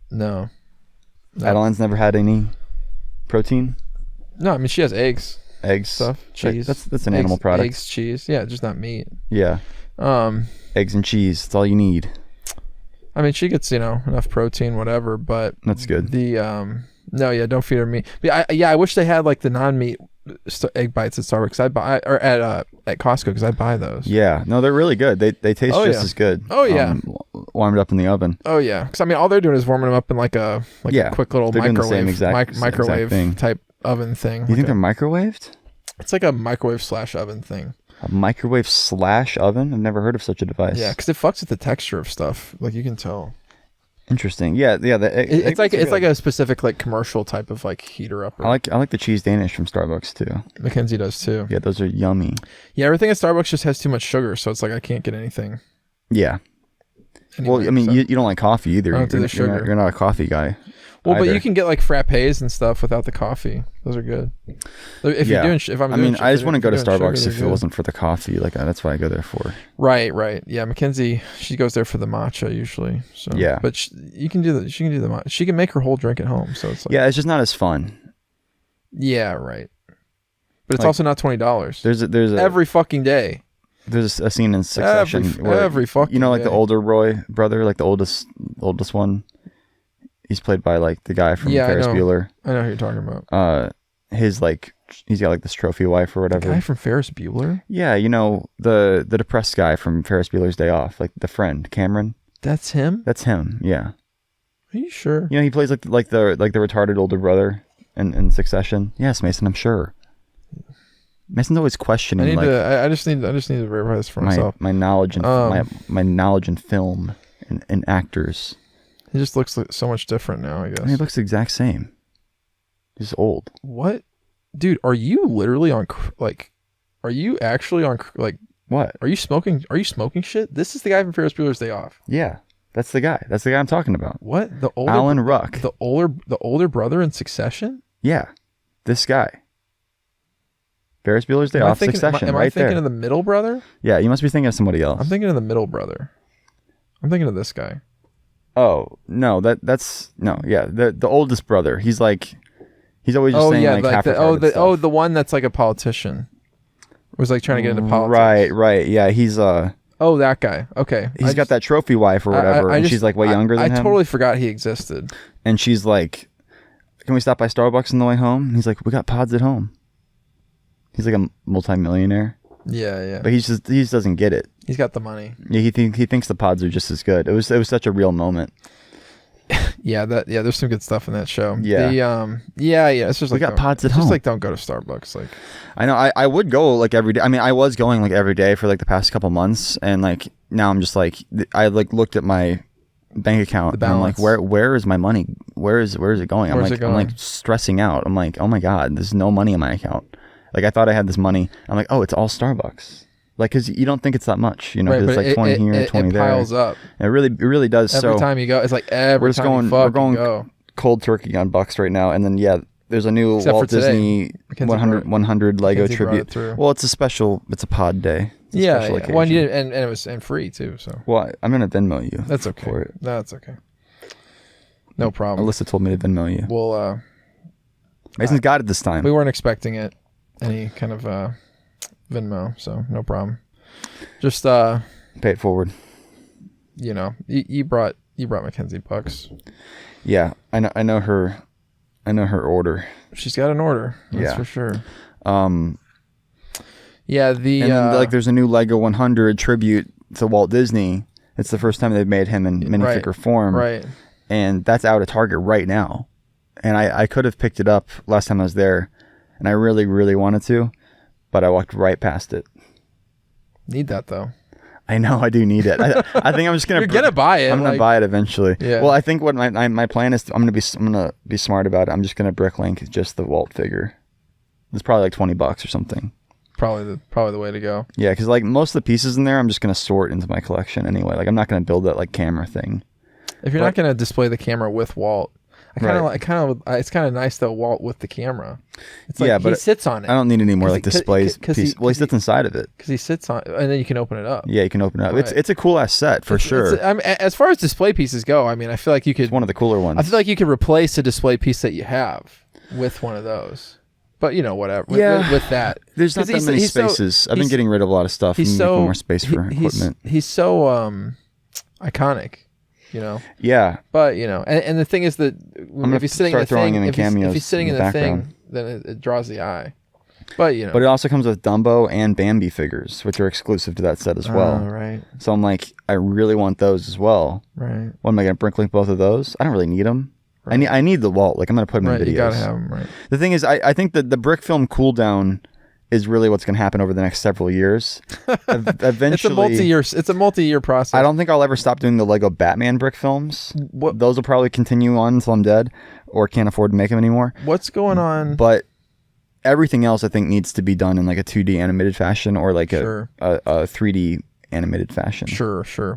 No. Adeline's never had any protein? No, I mean she has eggs. Stuff. Cheese. That's an animal product. Eggs, cheese. Yeah, just not meat. Yeah. Eggs and cheese. That's all you need. I mean she gets, enough protein, whatever, but that's good. Don't feed her meat. But I wish they had like the non-meat egg bites at Starbucks. At Costco because I buy those. Yeah, no, they're really good. They taste just as good. Oh yeah, warmed up in the oven. Oh yeah, because I mean all they're doing is warming them up in like a quick little microwave type oven thing. You think they're microwaved? It's like a microwave / oven thing. A microwave / oven? I've never heard of such a device. Yeah, because it fucks with the texture of stuff. Like you can tell. Interesting. Yeah. It's like a specific like commercial type of like heater upper. I like the cheese Danish from Starbucks too. Mackenzie does too. Yeah, those are yummy. Yeah, everything at Starbucks just has too much sugar, so it's like I can't get anything. Yeah. Anyway, well, I mean, you don't like coffee either. I don't do the sugar. You're not a coffee guy. Well, but you can get like frappes and stuff without the coffee. Those are good. If you're doing, I just want to go to Starbucks if it wasn't for the coffee. Like that's what I go there for. Right. Yeah, Mackenzie, she goes there for the matcha usually. So yeah, but she can do the matcha. She can make her whole drink at home. So it's like, it's just not as fun. Yeah, right. But it's also not $20. There's every fucking day. There's a scene in Succession where every fucking like the older Roy brother, like the oldest one. He's played by like the guy from Ferris Bueller. I know who you're talking about. his like he's got like this trophy wife or whatever. The guy from Ferris Bueller? Yeah, you know, the depressed guy from Ferris Bueller's Day Off, like the friend, Cameron. That's him? That's him, yeah. Are you sure? You know, he plays like the retarded older brother in Succession. Yes, Mason, I'm sure. Mason's always questioning. I just need to verify this for myself. My knowledge and my knowledge in film and actors. He just looks so much different now, I guess. I mean, he looks the exact same. He's old. What? Dude, are you literally on, like, are you actually on, like, what? Are you smoking shit? This is the guy from Ferris Bueller's Day Off. Yeah, that's the guy. That's the guy I'm talking about. What? The older Alan Ruck. The older brother in Succession? Yeah, this guy. Ferris Bueller's Day Off, Succession, am I thinking of the middle brother? Yeah, you must be thinking of somebody else. I'm thinking of the middle brother. I'm thinking of this guy. Oh, no, that's no, yeah, the oldest brother. He's always just saying like half stuff. The one that's like a politician. Was like trying to get into politics. Right. Yeah, he's that guy. Okay. He's got that trophy wife or whatever, and she's like way younger than him. I totally forgot he existed. And she's like, "Can we stop by Starbucks on the way home?" And he's like, "We got pods at home." He's like a multi-millionaire. Yeah. But he just doesn't get it. He's got the money. Yeah, he thinks the pods are just as good. It was such a real moment. Yeah, there's some good stuff in that show. Yeah. It's just we got pods at home. Just like don't go to Starbucks. Like, I know I would go like every day. I mean, I was going like every day for like the past couple months, and like now I'm just like I like looked at my bank account and I'm like, where is my money? Where is it going? I'm like stressing out. I'm like, oh my god, there's no money in my account. Like I thought I had this money. I'm like, oh, it's all Starbucks. Like, because you don't think it's that much, you know, because it's like 20 here, 20 there. It piles up. It really does. Every time you go, it's like every time we're going cold turkey on Bucks right now. And then, yeah, there's a new Walt Disney 100 Lego tribute. Well, it's a pod day. Yeah. Well, you did, and it was free too. So. Well, I'm going to Venmo you. That's okay. For it. That's okay. No problem. Alyssa told me to Venmo you. Well, Mason's got it this time. We weren't expecting it. Any kind of Venmo, so no problem. Just pay it forward. You know, you brought Mackenzie bucks. Yeah, I know her order. She's got an order. That's for sure. Yeah, and then, like there's a new Lego 100 tribute to Walt Disney. It's the first time they've made him in minifigure form. Right. And that's out at Target right now. And I could have picked it up last time I was there, and I really, really wanted to, but I walked right past it. Need that though. I know I do need it. I think I'm just gonna. You're gonna buy it. I'm gonna buy it eventually. Yeah. Well, I think what my plan is, I'm gonna be smart about it. I'm just gonna bricklink just the Walt figure. It's probably like $20 or something. Probably the way to go. Yeah, because like most of the pieces in there, I'm just gonna sort into my collection anyway. Like I'm not gonna build that like camera thing. If you're not gonna display the camera with Walt. It's kind of nice though, Walt with the camera. It's like he sits on it. I don't need any more like displays. He sits inside of it. Because he sits on it, and then you can open it up. Yeah, you can open it up. Right. It's a cool ass set for sure. I mean, as far as display pieces go, I mean, I feel like you could. It's one of the cooler ones. I feel like you could replace a display piece that you have with one of those. But you know, whatever. With that, there's not that many spaces. I've been getting rid of a lot of stuff. He's making more space for equipment. He's so iconic. You know. Yeah. But you know, and the thing is that if he's sitting in the thing, if he's sitting in the thing, then it draws the eye. But you know. But it also comes with Dumbo and Bambi figures, which are exclusive to that set as well. Right. So I'm like, I really want those as well. Right. What am I gonna bricklink both of those? I don't really need them. Right. I need the Walt. Like I'm gonna put them in videos. You gotta have them. Right. The thing is, I think that the brick film cool down is really what's going to happen over the next several years. Eventually, it's a multi-year process. I don't think I'll ever stop doing the Lego Batman brick films. Those will probably continue on until I'm dead or can't afford to make them anymore. What's going on? But everything else I think needs to be done in like a 2D animated fashion or like a 3D animated fashion. Sure.